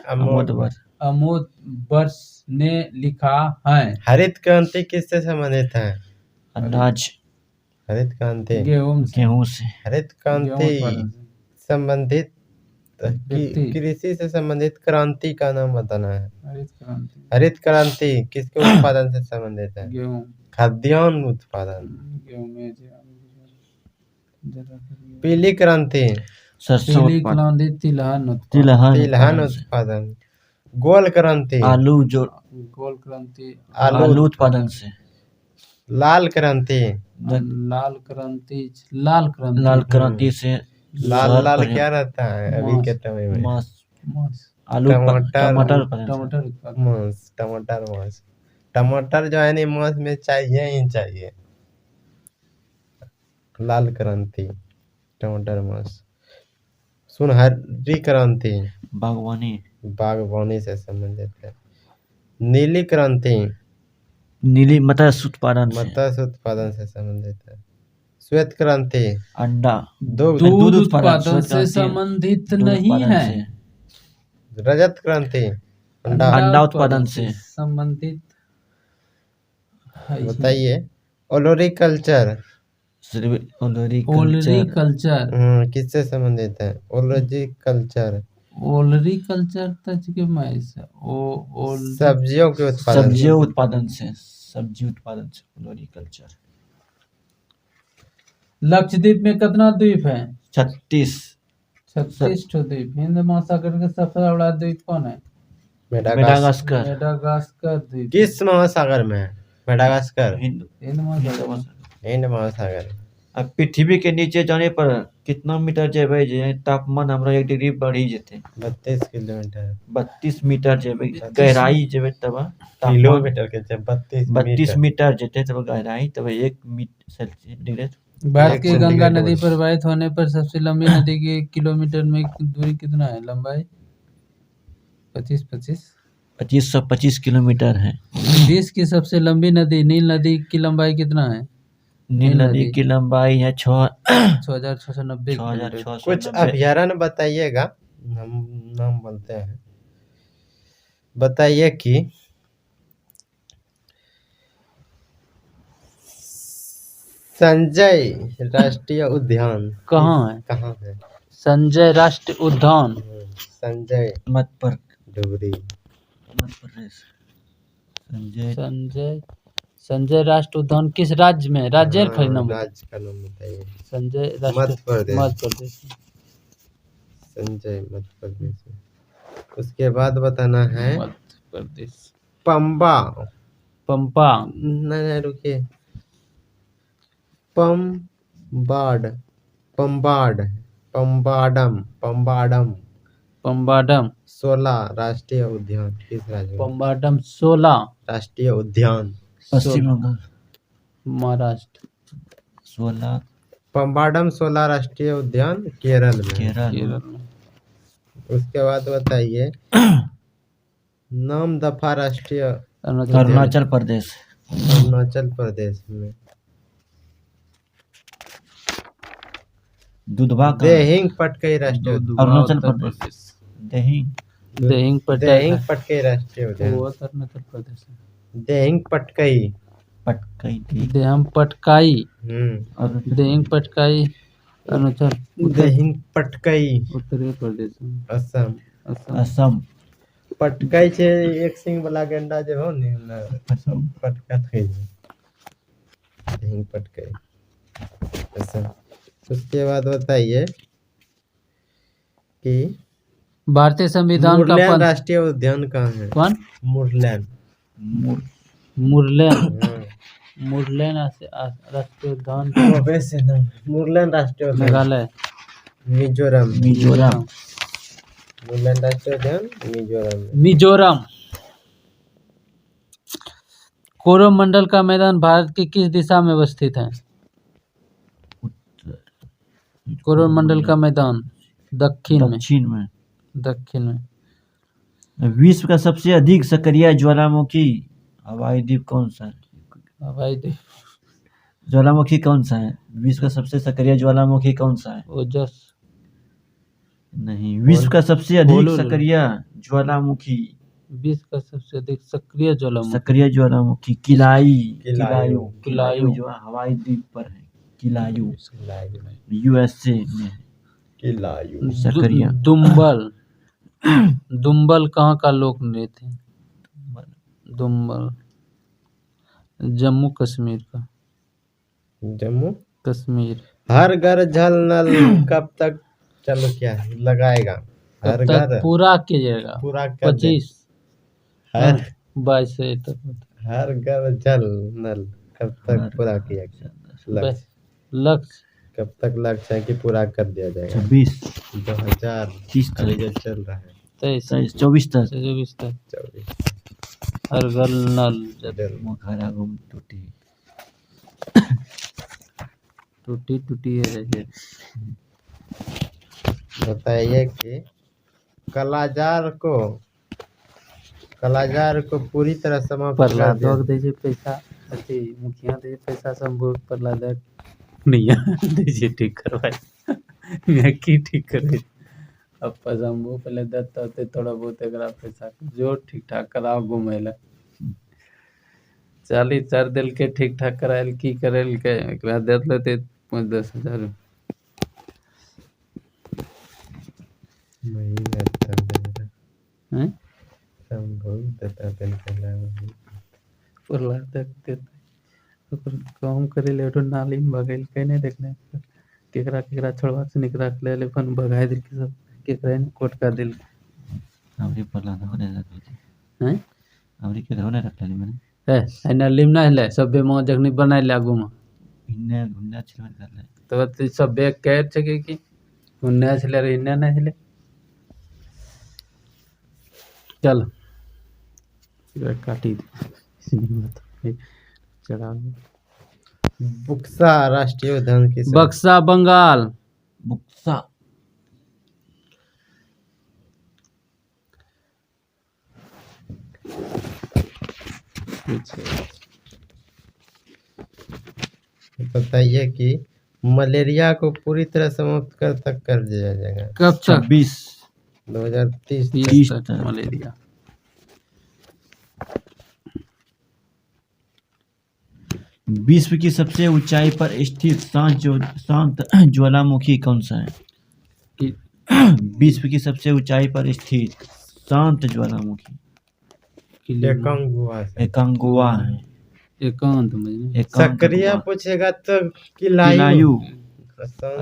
अमोदवर्ष ने लिखा है। हरित क्रांति किससे संबंधित है? अनाज। हरित क्रांति गेहूं से। हरित क्रांति संबंधित कृषि से संबंधित क्रांति का नाम बताना है। हरित क्रांति किसके उत्पादन से संबंधित है? गेहूं। खाद्यान्न उत्पादन। पीली क्रांति सरसों उत्पादन। तिलहन उत्पादन। गोल क्रांति गोल क्रांति आलू उत्पादन से। लाल क्रांति लाल क्रांति से। लाल क्या रहता है अभी के समय में? आलू टमाटर टमाटर जो है मांस में चाहिए ही चाहिए। लाल क्रांति टमाटर मांस। सुनहरी क्रांति बागवानी से संबंधित है। नीली क्रांति मत्स्य उत्पादन से संबंधित है। श्वेत क्रांति अंडा दूध उत्पादन से संबंधित नहीं है। रजत क्रांति अंडा उत्पादन से संबंधित। बताइए। ओलोरिकल्चर किससे संबंधित है? ओलोरिकल्चर सब्जियों के उत्पादन से। ओलोरिकल्चर। लक्षद्वीप में कितना द्वीप है? 36 द्वीप। हिंद महासागर का सबसे बड़ा द्वीप कौन है? मेडागास्कर द्वीप। किस महासागर में है? मेडागास्कर हिंद महासागर। अब पृथ्वी के नीचे जाने पर कितना मीटर जेबै जे तापमान हमरा 1 डिग्री बढ़ी जेते? 32 किलोमीटर 32 मीटर जेबै गहराई जेबै तब किलोमीटर के 32 मीटर जेते तब गहराई तब 1 डिग्री। भारत की गंगा नदी प्रवाहित होने पर सबसे लंबी नदी की किलोमीटर में दूरी कितना है? लंबाई 2525 किलोमीटर है। देश की सबसे लंबी नदी नील नदी की लंबाई कितना है? नील नदी की लंबाई है 6690 किलोमीटर। कुछ अभ्यारण्य बताइएगा, हम नाम बोलते हैं। बताइए कि संजय राष्ट्रीय उद्यान कहाँ है? संजय राष्ट्रीय उद्यान संजय मध्य प्रदेश। संजय राष्ट्रीय उद्यान किस राज्य में? राज्य का नाम बताइए। संजय मध्य प्रदेश। संजय मध्य प्रदेश। उसके बाद बताना है मध्य प्रदेश। पंबा नहीं रुकिए। पम्बाडम 16 राष्ट्रीय उद्यान किस राज्य में? पम्बाडम 16 राष्ट्रीय उद्यान पश्चिम बंगाल महाराष्ट्र। 16 पम्बाडम 16 राष्ट्रीय उद्यान केरल में। केरल में। उसके बाद बताइए नामदफा राष्ट्रीय अरुणाचल प्रदेश। अरुणाचल प्रदेश में। दुधवा देहिंग पटकई राष्ट्रीय उद्यान अरुणाचल प्रदेश। देहिंग पटकई राष्ट्रीय उद्यान वो अरुणाचल प्रदेश है। देहिंग पटकई देहम पटकाई और देहिंग पटकाई अरुणाचल। देहिंग पटकई उत्तर प्रदेश में। असम। असम। पटकई छे एक सिंग वाला गेंडा जो हो ने पटका थई देहिंग पटकई असम। उसके बाद बताइए कि भारतीय संविधान का मुरलैंड राष्ट्रीय उद्यान कहाँ है? कौन? मुरलैंड। मुरलैंड मुरलैंड राष्ट्रीय उद्यान मुरलैंड राष्ट्रीय उद्यान मेघालय। मिजोरम। मिजोरम। मुरलैंड राष्ट्रीय उद्यान मिजोरम। मिजोरम। कोरोमंडल का मैदान भारत की किस दिशा में अवस्थित है? कोरोमंडल का मैदान दक्षिण में। दक्षिण में। विश्व का सबसे अधिक सक्रिय ज्वालामुखी हवाई द्वीप कौन सा है? हवाई द्वीप ज्वालामुखी कौन सा है? विश्व का सबसे सक्रिय ज्वालामुखी कौन सा है? ओजस नहीं। विश्व का सबसे अधिक सक्रिय ज्वालामुखी। विश्व का सबसे अधिक सक्रिय ज्वालामुखी किलायू जो हवाई द्वीप पर है। किलायू यूएसए में। किलायू सक्रिय। दुम्बल कहाँ का लोक नृत्य है? दुम्बल जम्मू कश्मीर का। जम्मू कश्मीर। हर घर जल नल कब तक चलो क्या लगाएगा? हर घर पूरा कीजिएगा। पूरा कर 25 हर 22 से तक। हर घर जल नल कब तक पूरा किया जाएगा? लक्ष्य कब तक लक्ष्य है कि पूरा कर दिया जाएगा? 2030 अभी जो चल रहा है 24 तक। 24 हर घर नल टूटी है। बताइए कि कालाजार को पूरी तरह समाप्त कर दिया। दीजिए पैसा मुखिया दीजिए पैसा संभव प्रहलाद नहीं दीजिए ठीक करवाए मैं की ठीक करे अब शंभू पहले देता होते थोड़ा बहुत अगर पैसा जो ठीक ठाक कराओ घूमे ला 40 दिल के ठीक ठाक करायल की करेल के एक बार दे लेते 5-10 हजार हैं संभव देता दिन प्रहलाद देखते काम करे ले तो नाली में भगेल के नहीं देखने केकरा छोड़वा से निकरा ले ले फन भगाए दिल के सब केकरा ने कोट का दिल हमरी प्रहलाद होने रखले हैं हमरी के होने रखले मैंने है नाली में नहीं ले सब बे मो जगनी बनाए ले आगू में इन्ने घुन्ना छिल कर ले तो सब बे कह छके कि घुन्ना छले रे इन्ने नहीं छले चल काटी चढ़ा बुक्सा राष्ट्रीय उद्यान की बक्सा बंगाल बुक्सा बताइए कि मलेरिया को पूरी तरह समाप्त कर दिया जाएगा कब तक 2030 तक मलेरिया विश्व की सबसे ऊंचाई पर स्थित शांत ज्वालामुखी कौन सा है? विश्व की सबसे ऊंचाई पर स्थित शांत ज्वालामुखी एकांगुआ है। एकांत में सक्रिय पूछेगा तो किलायू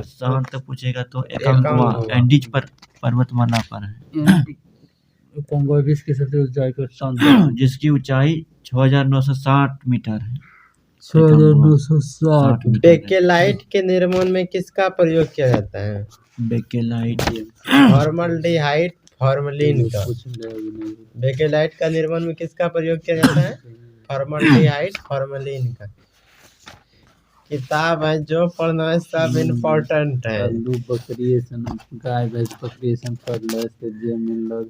शांत पूछेगा तो एकांगुआ एंडीज पर पर्वतमाला पर है। एकांगुआ विश्व की सबसे ऊंचाई पर शांत जिसकी ऊंचाई 6960 मीटर है। 6960 बेकेलाइट के निर्माण में किसका प्रयोग किया जाता है? बेकेलाइट फॉर्मल्डिहाइड फॉर्मलिन का। बेकेलाइट का निर्माण में किसका प्रयोग किया जाता है? फॉर्मल्डिहाइड फॉर्मलिन का। किताब है जो पढ़ना है सब इम्पोर्टेंट है। आलू बकरी सन गाय भैंस बकरी सन पढ़ले से जे मिलल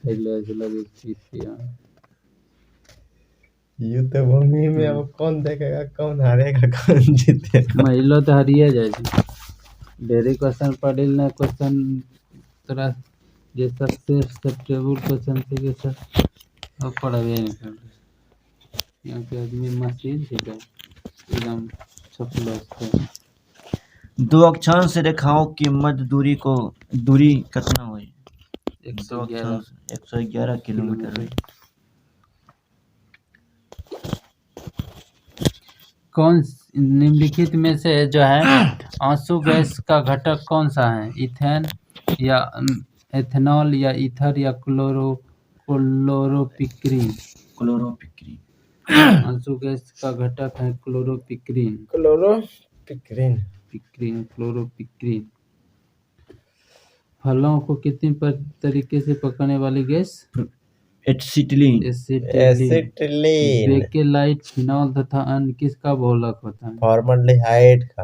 खैले से लगे चीटिया। युद्ध भूमि में अब कौन देखेगा कौन हारेगा कौन जीतेगा। महिला तो हरिए जाए छी। ढेरी क्वेश्चन पढ़िल ना क्वेश्चन तोरा जे सक्सेसफुल क्वेश्चन थे के सर अब पढ़बे नहीं कर। यहाँ के आदमी मशीन थी का एकदम छपलो से। दो अक्षांश रेखाओं की मध्य दूरी कितना हुई? 111 किलोमीटर हुई। कौन निम्नलिखित में से जो है आंसू गैस का घटक कौन सा है? इथेन या एथेनॉल या ईथर या क्लोरोपिक्रीन? आंसू गैस का घटक है क्लोरोपिक्रीन। क्लोरोपिक्रीन। फलों को कितनी तरीके से पकड़ने वाली गैस? एसिटिलीन। बेकेलाइट, फिनॉल तथा अन्य किसका बहुलक होता है? फॉर्मल्डिहाइड का।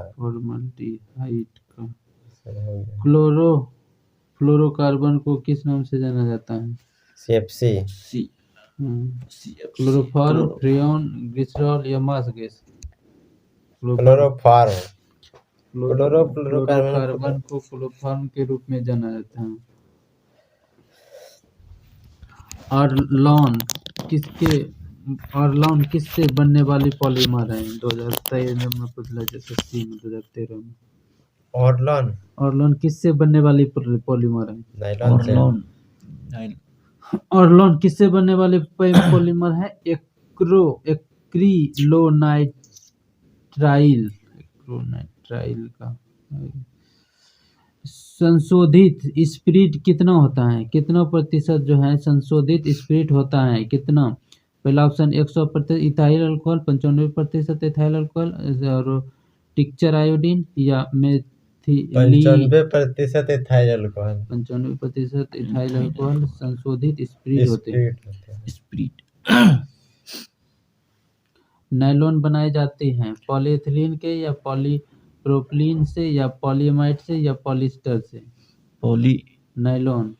फ्लोरोकार्बन को किस नाम से जाना जाता है? CFC। क्लोरोफॉर्म, फ्रेऑन, ग्लिसरॉल या मास गैस? क्लोरोकार्बन को क्लोरोफॉर्म के रूप में जाना जाता है। ऑरलॉन किससे बनने वाली पॉलीमर है? 2023 में पूछला SSC में 2013 में। ऑरलॉन किससे बनने वाली पॉलीमर है? ऑरलॉन किससे बनने वाली पॉलीमर है? एक्रिलोनाइट्राइल का। संशोधित स्पिरिट कितना होता है? कितना प्रतिशत जो है संशोधित स्पिरिट होता है? कितना? पहला option 100% ethyl alcohol, 95% ethyl alcohol और टिक्चर आयोडीन या methylene. 95% ethyl alcohol. 95% ethyl alcohol संशोधित स्पिरिट होते हैं। नायलॉन बनाए जाते हैं पॉलीएथिलीन के या पॉलीप्रोपिलीन से या पॉलीएमाइड से या पॉलिएस्टर से? नायलॉन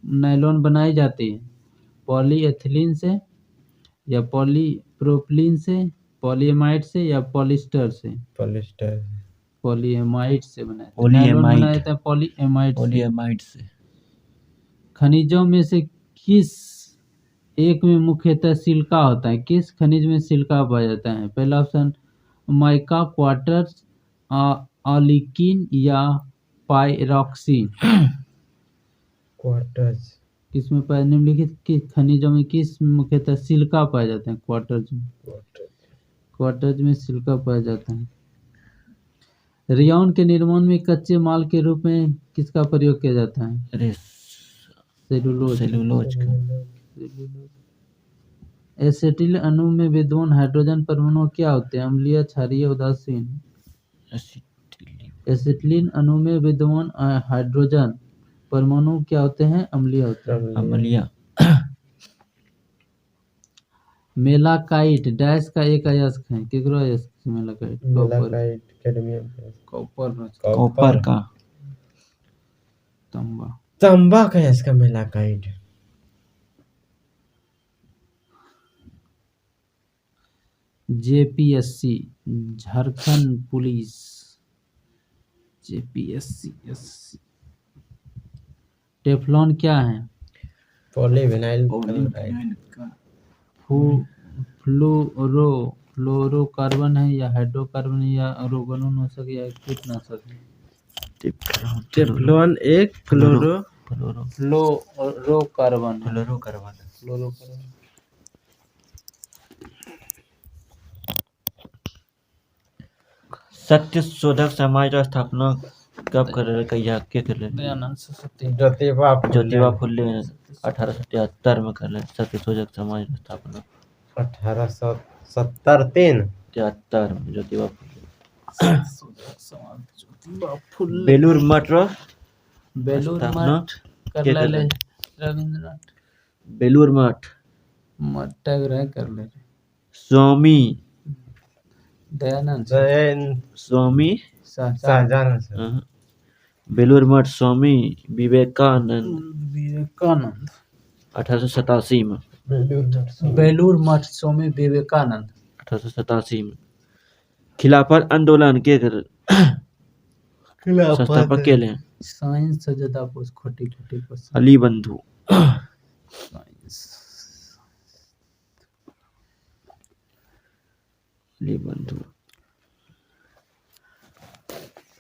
नायलॉन बनाए जाते हैं पॉलीएथिलीन से या पॉलीप्रोपिलीन से, पॉलीएमाइड से या पॉलिएस्टर से? पॉलीएमाइड से बनाया जाता है पॉलीएमाइड से। खनिजों में से किस एक में मुख्यतः सिलिका होता है? किस खनिज में सिलिका पाया जाता है? पहला ऑप्शन माइका, क्वार्ट्ज, ऑलिकीन या पायरोक्सी? किसमें पाया? निम्नलिखित किस खनिजों में किस मुख्यतः सिलिका पाया जाता है? क्वार्ट्ज में सिलिका पाया जाता है। रेयॉन के निर्माण में कच्चे माल के रूप में किसका प्रयोग किया जाता है? सेलुलोज का। एसिटिल अणु में विद्यमान हाइड्रोजन परमाणु क्या होते हैं? अम्लीय, क्षारीय, उदासीन? एसिटिलीन अणु में विद्यमान हाइड्रोजन परमाणु क्या होते हैं? अम्लीय होते हैं। अम्लीय। मेलाकाइट डैश का एक अयस्क है। केकरो अयस्क से मेलाकाइट? कॉपर का। तांबा का अयस्क malachite. JPSC Jharkhand police. JPSC। Teflon क्या है? पॉलीविनाइल फ्लोरोकार्बन है या हाइड्रोकार्बन या ऑर्गेनो नाशक या कीटनाशक है? टेफ्लॉन एक फ्लोरोकार्बन। सत्य शोधक समाज का स्थापना कब कर ज्योतिबा फुले 1873 में कर सत्य शोधक समाज का स्थापना। 1873 में ज्योतिबा फुले। बेलूर मठ रविंद्रनाथ। बेलूर मठ टैग रहे कर ले। स्वामी दयानंद स्वामी शाहजहान हाँ, बेलूर मठ स्वामी विवेकानंद विवेकानंद 1887 में बेलूर मठ स्वामी विवेकानंद 1887 में खिलाफत आंदोलन के संस्थापक के लिए साइंस से ज्यादा खोटी खोटी क्वेश्चन अली बंधु साइंस अली बंधु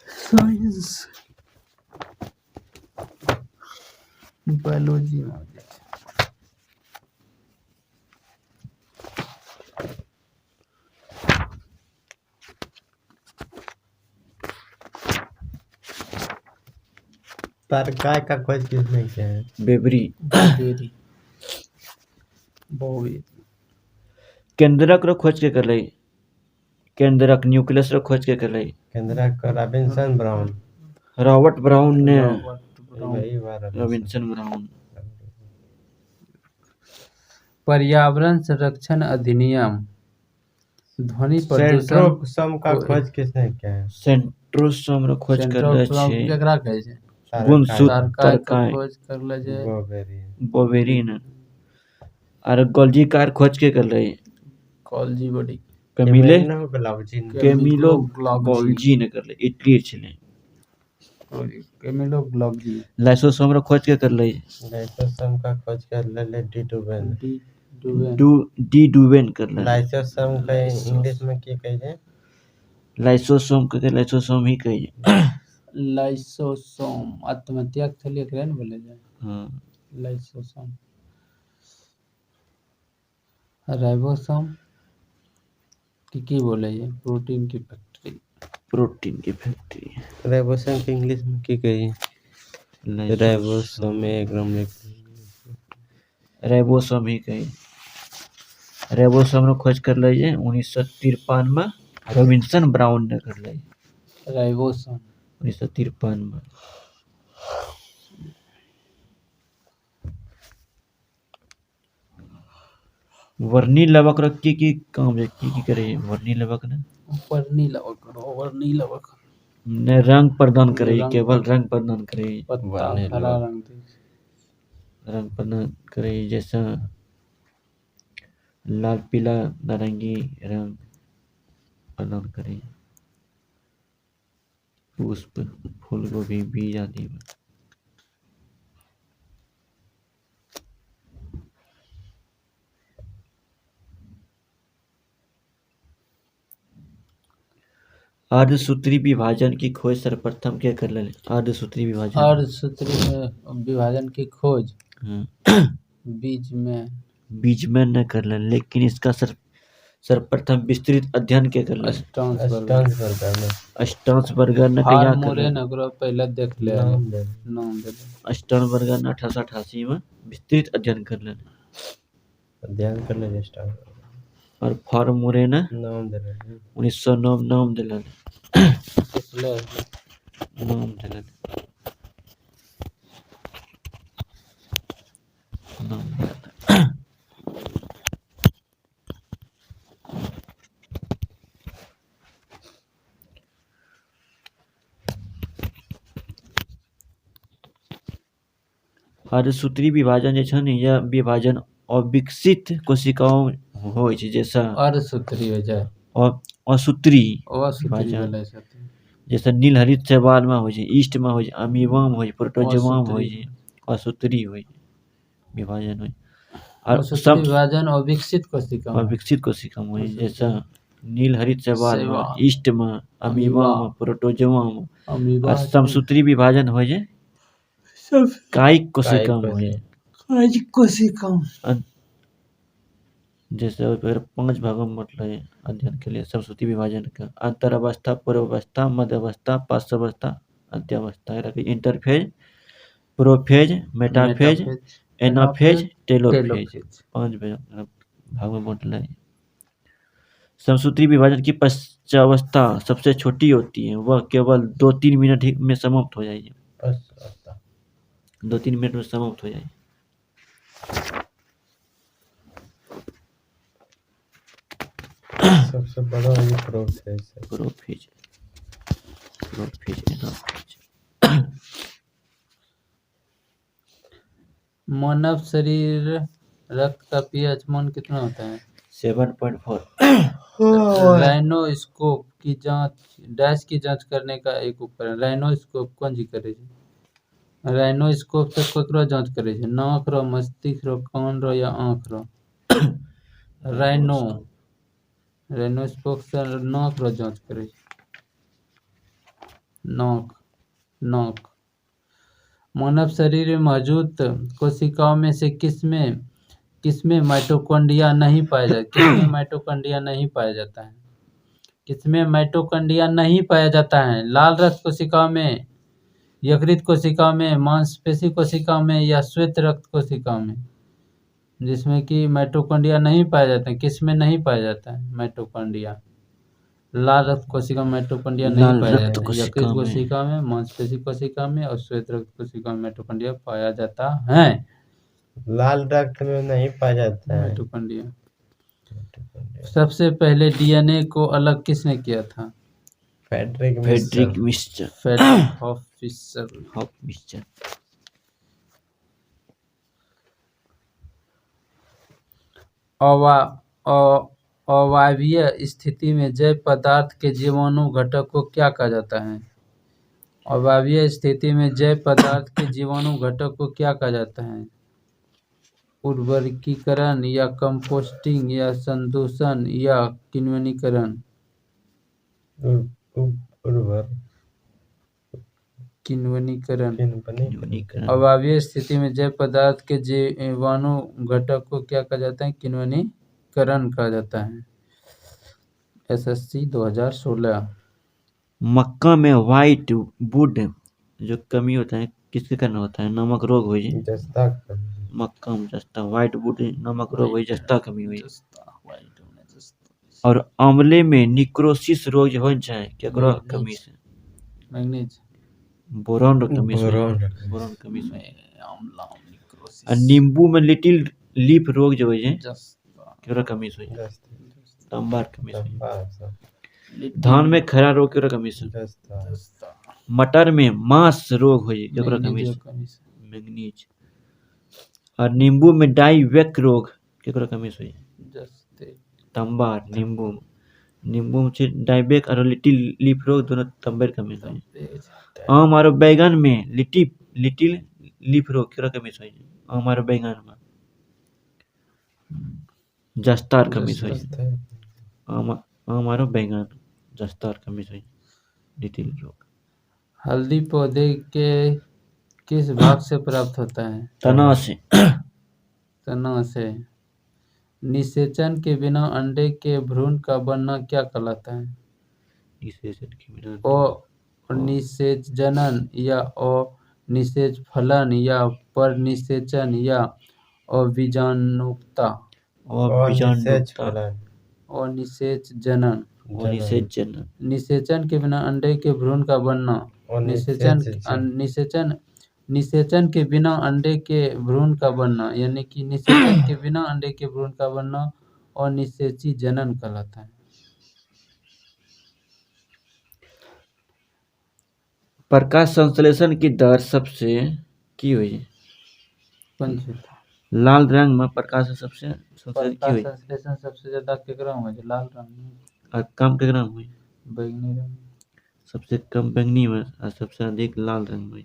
साइंस बायोलॉजी में तरकाय का खोज किसने किया है? बेबरी बेरी बोवी केंद्रक रो खोज के करले केंद्रक न्यूक्लियस रो खोज के करले केंद्रक रॉबिन्सन ब्राउन रॉबर्ट ब्राउन ने वही बार रॉबिन्सन ब्राउन पर्यावरण संरक्षण अधिनियम ध्वनि प्रदूषण सेंट्रोसम का खोज किसने किया है? सेंट्रोसोम रो खोज करले छै केकरा कहै छै गुणसूत्र तरकाय के तरकाय खोज करले जे बोवेरिन और गोल्जी कार खोज के करले कॉलजी बॉडी कैमिलो गोल्जी ने करले इटली छले कैमिलो ग्लॉजी लाइसोसोम रो खोज के करले लाइसोसम का खोज कर ले डी डुवेन करले लाइसोसम का इंग्लिश में की कहे छै? लाइसोसोम के लाइसोसोम ही कहे लाइसोसोम आत्महत्या के लिए एकरा ने बोले जाय हां लाइसोसोम राइबोसोम की बोले है प्रोटीन की फैक्ट्री राइबोसोम के इंग्लिश में की कही राइबोसोम में राइबोसोम ही कहे राइबोसोम रो खोज करले जे 1953 में रॉबिन्सन ब्राउन ने करले राइबोसोम 1953 में वर्णी लवक रो की काम है की करे वर्णी लवक ने ने रंग प्रदान करे केवल रंग प्रदान करे हरा रंग रंग प्रदान करे जैसा लाल पीला नारंगी रंग प्रदान करे पुष्प फूल गोभी बीज आदि में अर्धसूत्री विभाजन की खोज सर्वप्रथम के करले अर्धसूत्री विभाजन की खोज बीज में न करले लेकिन इसका सर्वप्रथम विस्तृत अध्ययन के करले स्टांसबर्गर ने कहिया करले पहले देख ले नाम दे स्टांसबर्गर ने 1888 में विस्तृत अध्ययन करले और फार्मूरे ने नाम दे 1909 नाम दिले अर्धसूत्री विभाजन जे छै ने यह विभाजन अविकसित कोशिकाओं होइ छै जैसा अर्धसूत्री हो जाए असूत्री विभाजन जैसे नीलहरित शैवाल में होइ छै ईस्ट में होइ छै अमीबा में होइ छै प्रोटोजोआ में होइ छै असूत्री होइ विभाजन होइ और सब विभाजन अविकसित कोशिका में होइ जैसा नीलहरित शैवाल में ईस्ट में अमीबा में प्रोटोजोआ में और समसूत्री विभाजन होइ छै कायिक कोशिका में होइ जैसे फिर 5 भागों में मतलब अध्ययन के लिए समसूत्री विभाजन का अंतरावस्था पूर्वावस्था मध्यावस्था पार्श्वावस्था अंत्यावस्था interphase prophase metaphase anaphase telophase 5 भाग में बांटला है समसूत्री विभाजन की पश्चावस्था सबसे छोटी होती है वह केवल 2-3 मिनट में समाप्त हो जाएगी 2-3 मिनट में समाप्त हो जाएगी सबसे बड़ा ये प्रोफेज है। Prophase anaphase. मानव शरीर रक्त का पीएच मान कितना होता है? 7.4। राइनोस्कोप की जांच डैश की जांच करने का एक उपकरण। राइनोस्कोप कौन जी करे छे? राइनोस्कोप से केकरो जांच करे छे? नाक रो, मस्तिष्क रो, कान रो या आंख रो? राइनोस्कोप से नाक रो जांच करे छे। नाक। मानव शरीर में मौजूद कोशिकाओं में से किसमें माइटोकॉन्ड्रिया नहीं पाया जाता? किसमें माइटोकॉन्ड्रिया नहीं पाया जाता है? किसमें माइटोकॉन्ड्रिया नहीं पाया जाता है? लाल रक्त कोशिकाओं में, यकृत कोशिकाओं में, मांसपेशी कोशिकाओं में या श्वेत रक्त कोशिकाओं में? जिसमें कि माइटोकॉन्ड्रिया नहीं पाया जाता है, किसमें नहीं पाया जाता है माइटोकॉन्ड्रिया? लाल रक्त कोशिका में माइटोकॉन्ड्रिया नहीं पाया जाता है, यकृत कोशिका में, मांसपेशी कोशिका में और श्वेत रक्त कोशिका में माइटोकॉन्ड्रिया पाया जाता है। लाल रक्त में नहीं पाया जाता है माइटोकॉन्ड्रिया। सबसे पहले डीएनए को अलग किसने किया था? Frederick Hofmeister. अवायवीय स्थिति में जैव पदार्थ के जीवाणु घटक को क्या कहा जाता है? अवायवीय स्थिति में जैव पदार्थ के जीवाणु घटक को क्या कहा जाता है? उर्वरकीकरण या कंपोस्टिंग या संदूषण या किण्वनीकरण? किण्वनीकरण। अवायवीय स्थिति में जैव पदार्थ के जीवाणु घटक को क्या कहा जाता है? किण्वनीकरण कहा जाता है। SSC 2016। मक्का में व्हाइट वुड जो कमी होता है किसके कारण होता है? नमक रोग हो जस्ता। मक्का में जस्ता व्हाइट वुड नमक रोग हो जस्ता कमी हुई। और आंवले में निक्रोसिस रोग जो हो जाए केकरो कमी से? मैग्नीज। बोरॉन कमी से। बोरॉन कमी से। और नींबू में लिटिल लीफ रोग जो हो जाए केकरो कमी से? तांबार कमी से। धान में खरा रोग केकरो कमी से? मटर में मांस रोग हो जाए केकरो कमी से? मैग्नीज। और नींबू में डाइवेक रोग केकरो कमी से? तांबार। नींबू में डाइवेक और लिटिल लीफ रोग दोनों तांबार कमी से। आम और बैगन में लिटिल लीफ रोग केकरो कमी से? आम और बैगन में जस्तार कमी से। आम और बैगन जस्तार कमी से लिटिल रोग। हल्दी पौधे के किस भाग से प्राप्त होता है? तना से। निषेचन के बिना अंडे के भ्रूण का बनना क्या कहलाता है? अनिषेचन या अनिषेच फलन या परनिषेचन या अबीजानुता? अनिषेचन। निषेचन के बिना अंडे के भ्रूण का बनना। निषेचन के बिना अंडे के भ्रूण का बनना यानी कि निषेचन के बिना अंडे के भ्रूण का बनना अनिषेची जनन कहलाता है। प्रकाश संश्लेषण की दर सबसे की हुई? लाल रंग में प्रकाश संश्लेषण सबसे ज्यादा केकरा में है? लाल रंग में। और कम केकरा में? बैंगनी रंग। सबसे कम बैंगनी में और सबसे अधिक लाल रंग में।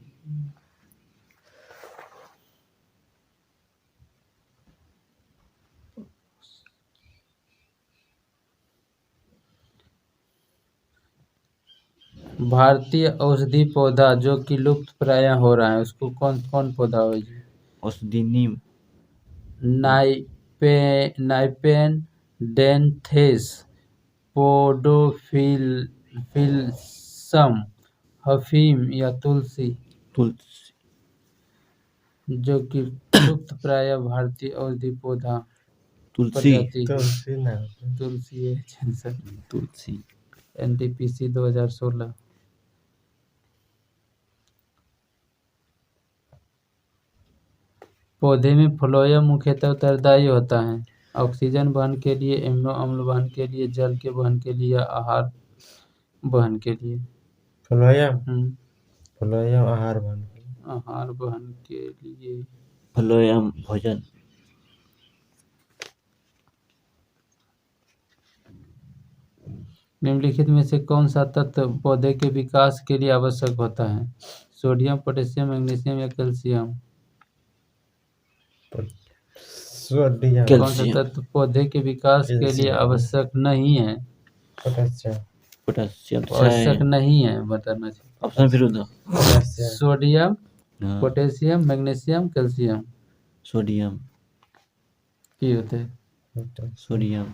भारतीय औषधि पौधा जो कि लुप्त प्राय हो रहा है उसको कौन पौधा हो? औषधि नीम। नाइपेन पोडोफिलसम अफीम या तुलसी जो कि लुप्त प्राय भारतीय औषधि पौधा तुलसी। NTPC 2016। पौधे में फ्लोएम मुख्यतः उत्तरदायी होता है। ऑक्सीजन वहन के लिए, एमिनो अम्ल वहन के लिए, जल के वहन के लिए या आहार वहन के लिए। फ्लोएम हम्म, फ्लोएम आहार वहन के लिए। आहार वहन के लिए। फ्लोएम भोजन। निम्नलिखित में से कौन सा तत्व पौधे के विकास के लिए आवश्यक होता है? सोडियम, पोटेशियम, मैग्नीशियम या कैल्शियम? सोडियम कौन सा कैल्शियम। तत्व पौधे के विकास के लिए कैल्शियम। आवश्यक नहीं है? पोटेशियम पोटेशियम आवश्यक नहीं है बताना चाहिए। ऑप्शन फिर दो। पोटेशियम सोडियम, हाँ, पोटेशियम, मैग्नीशियम, कैल्शियम सोडियम। की होते हैं? सोडियम।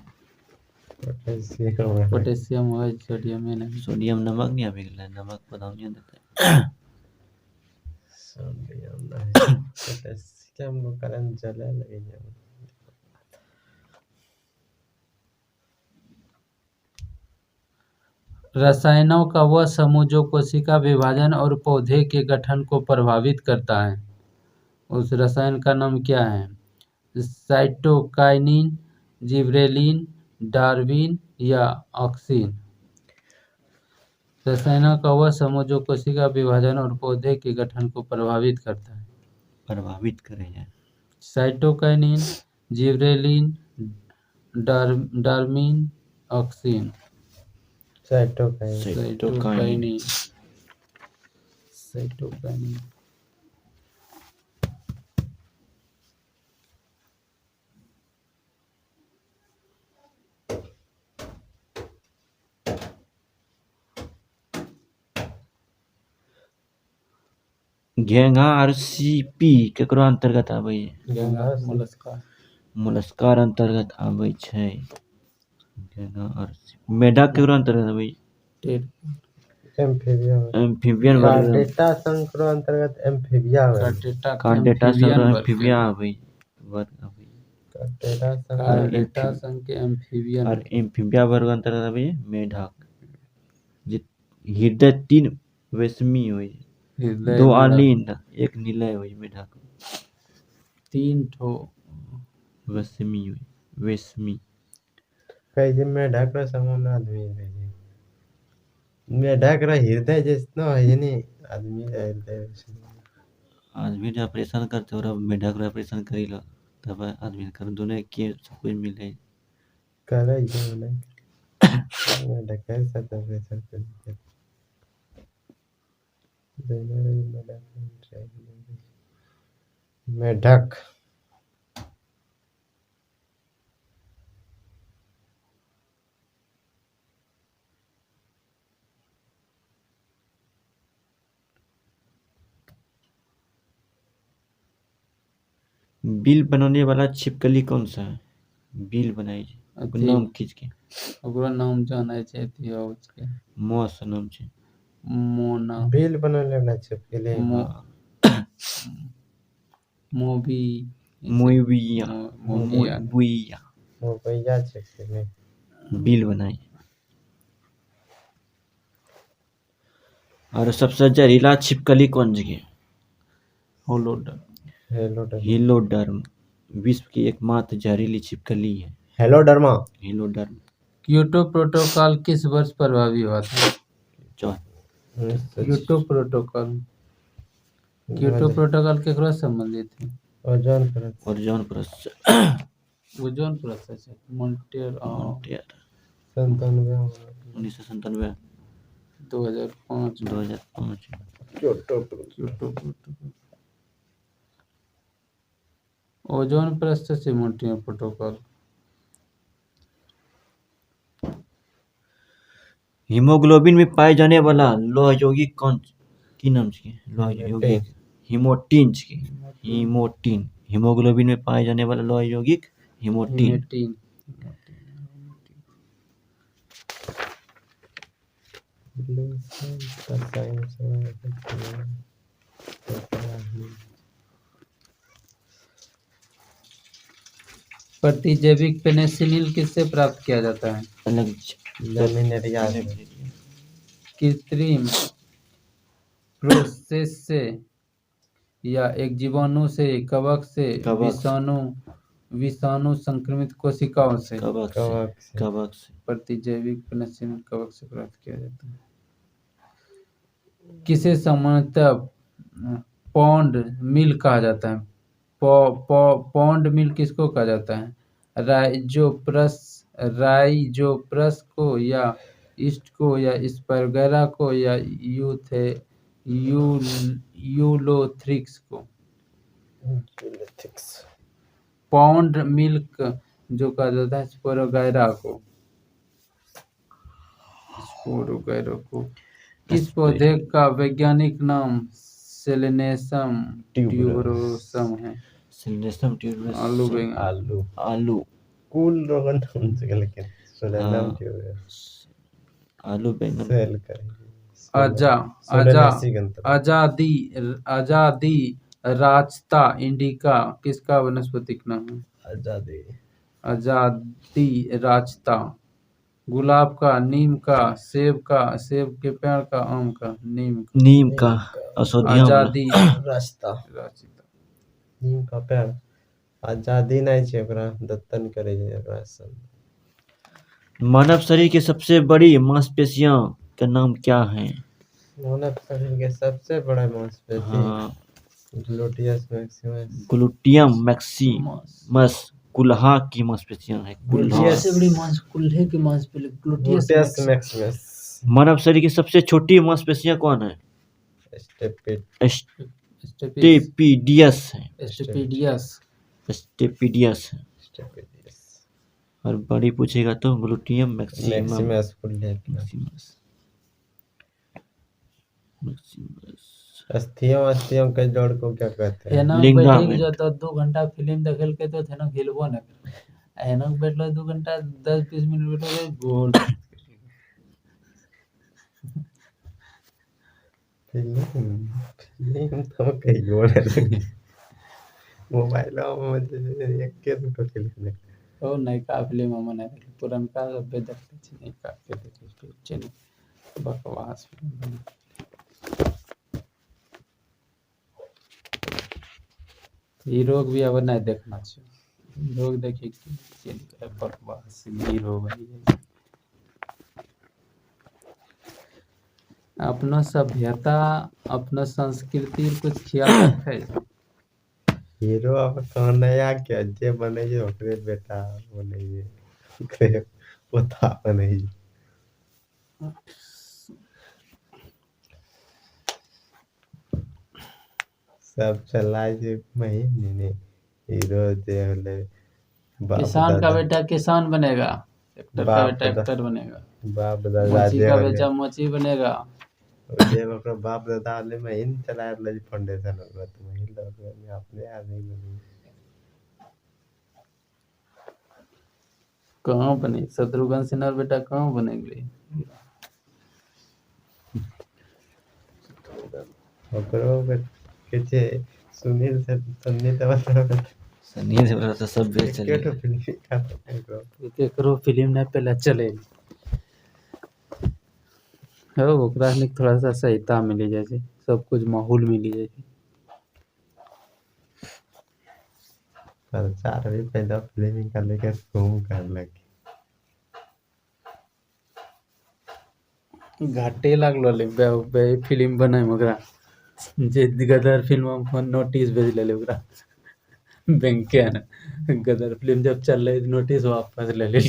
पोटेशियम पोटेशियम है, सोडियम में नहीं। सोडियम नमक नहीं आवे गेलै, नमक बताओ नहीं देते। सोडियम नहीं पोटेशियम को करंट चले लगे जाए। रसायनों का वह समूह जो कोशिका विभाजन और पौधे के गठन को प्रभावित करता है, उस रसायन का नाम क्या है? साइटोकाइनिन, जिबरेलिन, डार्विन या ऑक्सिन? रसायनों का वह समूह जो कोशिका विभाजन और पौधे के गठन को प्रभावित करता है। प्रभावित करे जाए। Cytokinin, gibberellin, Darwin, auxin? Cytokinin cytokinin. Cytokinin. घेंघा और सीपी केकरो अंतर्गत आबै छै? मोलस्का। मोलस्कार अंतर्गत आबै छै। घेंघा और मेढक केकरो अंतर्गत आबै छै? एम्फीबियम एम्फीबियन वर्ग। कार्डेटा संक्रो अंतर्गत एम्फीबिया है। कार्डेटा संग एम्फीबिया आबै वर्ग आबै। कार्डेटा संघ के एम्फीबियन और एम्फीबिया वर्ग अंतर्गत आबै छै मेढक। जे हृदय 3 वेशमी होइ छै, 2 अलिंद 1 निलय होइ छै मेढक। 3 ठो वेशमी होइ वेशमी। कई जे मेढक रो समूह में आदमी रहे छै। मेढक रो हृदय जैसनो है नी आदमी रो हृदय वैसनो। आदमी जो ऑपरेशन करते और मेढक रो ऑपरेशन करी लो तब आदमी कर दोनों के सब कुछ मिले करे छै ने मेढक के साथ ऑपरेशन करे। मेढक बिल बनाने वाला छिपकली कौन सा है? बिल बनाई छै अथी नाम खींच के। ओकरो नाम जानै छै अथी के मौस नाम छै। मोना बिल बनले वाला छिपकली मोबी मुइबिया मोबिया मुइबिया वो भैया छिपकली बिल बनाई। और सबसे जहरीला छिपकली कौन सी है? हेलोडर्म विश्व की एकमात्र जहरीली छिपकली है। हेलोडर्मा। हेलोडर्म। क्योटो प्रोटोकॉल किस वर्ष प्रभावी हुआ था? क्योटो प्रोटोकॉल केकरो से संबंधित है? ओजोन परत। ओजोन परत। ओजोन परत से मॉन्ट्रियल 1997 2005 क्योटो प्रोटोकॉल। ओजोन परत से मॉन्ट्रियल प्रोटोकॉल। हीमोग्लोबिन में पाए जाने वाला लौह यौगिक कौन की नाम है? लौह यौगिक हीमोटिन। हीमोटिन हीमोग्लोबिन में पाए जाने वाला लौह यौगिक हीमोटिन। प्रतिजैविक पेनिसिलिन किससे प्राप्त किया जाता है? अलग लैमिनेरिया कृत्रिम प्रोसेस से या एक जीवाणु से, कवक से, विषाणु संक्रमित कोशिकाओं से कवक कवक से से। कवक से प्रतिजैविक पेनिसिलिन कवक से प्राप्त किया जाता है। किसे सामान्यतः पॉन्ड मिल कहा जाता है? पॉन्ड मिल किसको कहा जाता है? राइजोप्रस को या ईस्ट को या स्परगेरा को या यूलोथ्रिक्स को? पॉन्ड मिल्क जो कहा जाता है स्परगेरा को। किस पौधे का वैज्ञानिक नाम सेलेनेसम ट्यूबरोसम है? सिनेसम ट्यूबरस आलू बैंगन। आलू आलू कूल रोगन नाम से लेकिन सोलेनम हाँ। ट्यूबरस आलू बैंगन सेल करेंगे आजादी राचता इंडिका किसका वनस्पतिक नाम है? आजादी आजादी राचता। गुलाब का, नीम का, सेब के पेड़ का, आम का? नीम का औषधियाँ वाला। आजादी रास्ता राचता। नीम का पेड़ आजादी नहीं छै ओकरा दत्तन करे छै ओकरा सब। मानव शरीर की सबसे बड़ी मांसपेशियां का नाम क्या है? मानव शरीर के सबसे बड़ा मांसपेशी हाँ, ग्लूटियस मैक्सिमस। ग्लूटियम मैक्सिमस कुल्हा की मांसपेशियां है। कुल्हा। सबसे बड़ी कुल्हे की मांसपेशी ग्लूटियस मैक्सिमस। मानव शरीर की सबसे छोटी मांसपेशियां कौन है? स्टेपिडियस है। स्टेपिडियस है। और बड़ी पूछेगा तो ग्लूटियम मैक्सिमस कुल्हे की। अस्थियों के जोड़ को क्या कहते हैं? लिंगामेंट। जो तो 2 घंटा फिल्म देखल के तो थे ना हिलबो न कर एना बैठलो 2 घंटा 10-20 मिनट बैठलो गोल फिल्म तो कहियो ने मोबाइल में एक के दुटो फिल्म देख ओ नयका फिल्म हम नहीं देखली पुरनका सब देखले छी नयका के देखले छी बकवास फिल्म। हीरो भी अब नहीं देखना चाहिए। लोग देखे कि बकवास हीरो बनी। अपना सभ्यता अपना संस्कृति कुछ ख्याल रखे। हीरो अब कौन नया क्या जे बने जे ओकरे बेटा बने जे ओकरे पोता बने जे। सब चलाए जे महीने ने हीरो जे होले किसान का बेटा किसान बनेगा, एक्टर का बेटा बाप एक्टर बनेगा, बाप दादा मोची जे का होले बेटा मोची बनेगा। जे ओकरा बाप दादा ले महीन चलाए ले फाउंडेशन ओकरा तो महीन लोग में अपने आदमी बने। कहाँ बने शत्रुघ्न सिन्हा बेटा कहाँ बनेंगे? ओकरो के छे सुनील से सन्नी देवल सनी से बड़ा तो सब बेच चले। केटो फिल्म का एकरो केकरो फिल्म नहीं पहले चले हो ओकरा ने थोड़ा सा सहायता मिली जाए छै, सब कुछ माहौल मिली जाए छै। प्रचार भी पहले फिल्म निकाले के घूम कर लगे घाटे लागलो ले फिल्म बनाए में ओकरा जे गदर फिल्म में नोटिस भेज ले ओकरा बैंक के ने गदर फिल्म जब चल रही नोटिस वापस ले ले।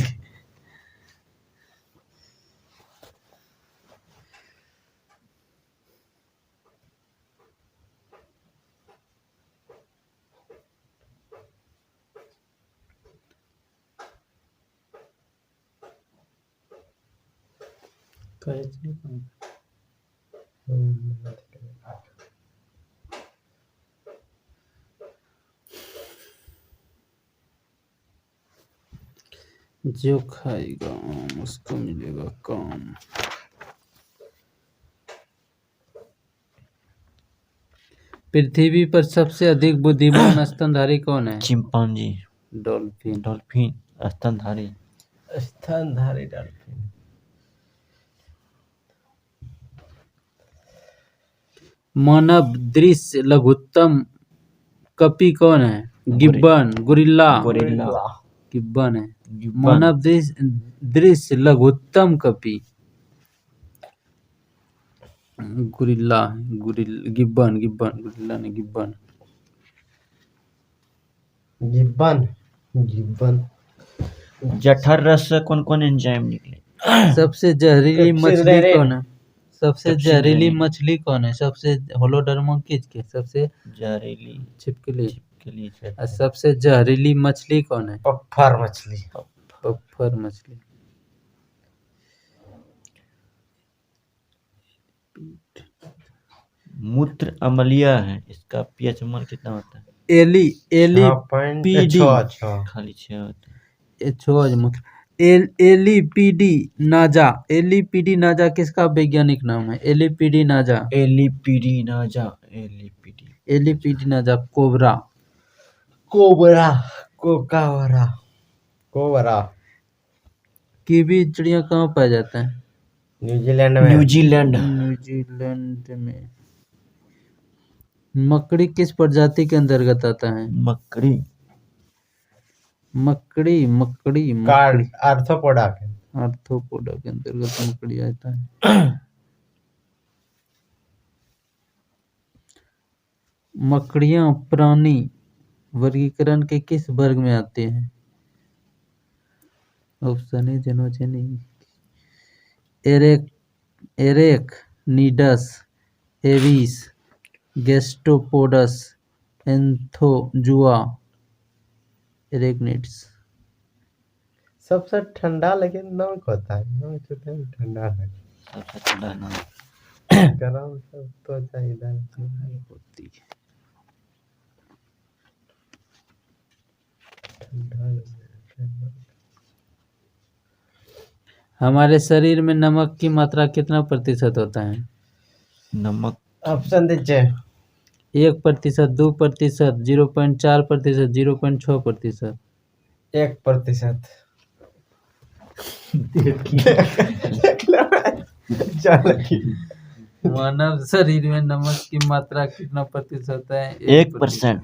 कहे छी जो खाएगा उसको मिलेगा काम। पृथ्वी पर सबसे अधिक बुद्धिमान स्तनधारी कौन है? चिंपांजी। डॉल्फिन। डॉल्फिन स्तनधारी। स्तनधारी डॉल्फिन। मानव दृश्य लघुत्तम कपि कौन है? गिब्बन, गुरिल्ला, गोरिल्ला, गिब्बन है। गिब्बन, मानव दृश्य लघुत्तम कपि, गुरिल्ला, गिब्बन, गुरिल्ला नहीं, गिब्बन। गिब्बन जठर रस से कौन कौन एंजाइम निकले? सबसे जहरीली मछली कैप्सिलरी। कौन है? सबसे कैप्सिलरी। जहरीली मछली कौन है? सबसे होलोडर्मा किसके सबसे जहरीली छिपकली। छिपकली और सबसे जहरीली मछली कौन है? पफ्फर मछली। पफ्फर मछली। मूत्र अम्लीय है, इसका पीएच मान कितना होता है? एली पीडी खाली 6 होता है। एलिपीडी नाजा, एलिपीडी नाजा किसका वैज्ञानिक नाम है? एलिपीडी नाजा, एलिपीडी नाजा, एलिपीडी, एलिपीडी नाजा कोबरा। कोबरा। कीवी चिड़िया कहाँ पाया जाता है? न्यूजीलैंड में। न्यूजीलैंड, न्यूजीलैंड में। मकड़ी किस प्रजाति के अंतर्गत आता है? मकड़ी, मकड़ी आर्थ्रोपोडा के। आर्थ्रोपोडा के अंतर्गत मकड़ी आता है। मकड़ियाँ प्राणी वर्गीकरण के किस वर्ग में आते हैं? ऑप्शन ए जेनोजेनी, arachnids, aves, gastropods, anthozoa, arachnids. सबसे ठंडा लेकिन नमक होता है, नमक से ठंडा लगे। सबसे ठंडा नाम गरम सब तो चाहिए होती है। हमारे शरीर में नमक की मात्रा कितना प्रतिशत होता है? नमक ऑप्शन दीजिए। 1%, 2%, 0.4%, 0.6%। 1%। मानव शरीर में नमक की मात्रा कितना प्रतिशत है? 1%।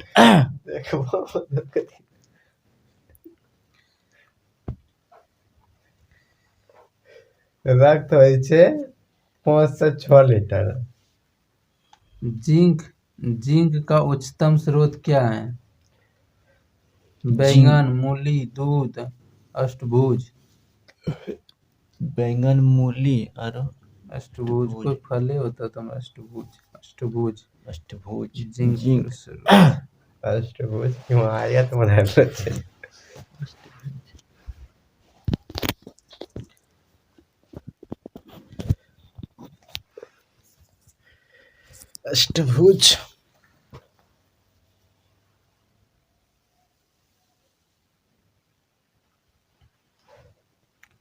रक्त હોય છે 5 से 6 लीटर। जिंक का उच्चतम स्रोत क्या है? बैंगन, मूली, दूध, अष्टभुज। बैंगन, मूली और अष्टभुज कोई फल होता तो अष्टभुज। जिंक। अष्टभुज हिमालय तो बना छै। अष्टभुज।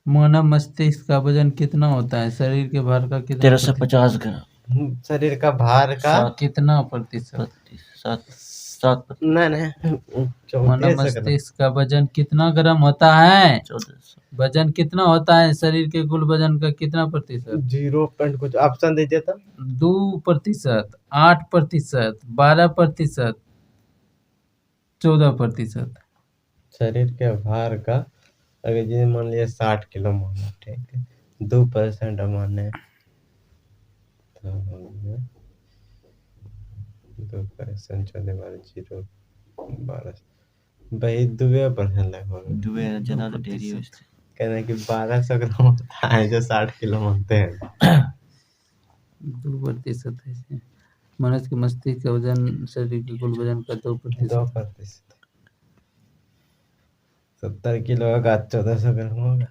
मानव मस्तिष्क का वजन कितना होता है? शरीर के भार का कितना? 1350 ग्राम। शरीर का भार का कितना प्रतिशत? 7। नहीं, मानव मस्तिष्क का वजन कितना ग्राम होता है? 1400। वजन कितना होता है? शरीर के कुल वजन का कितना प्रतिशत? 0 कुछ ऑप्शन दीजिए तो। 2%, 8%, 12%, 14%। शरीर के भार का अगर जी मान लिया 60 किलो माने, ठीक है, 2% माने तो 2% 0 12 भाई 2% लगभग। 2 जना तो ढेरी हो। कहना कि 1200 ग्राम होता है जो 60 किलो मानते हैं। 2% है। मनुष्य के मस्तिष्क का वजन शरीर के कुल वजन का 2%। 70 किलो का 1400 ग्राम होगा।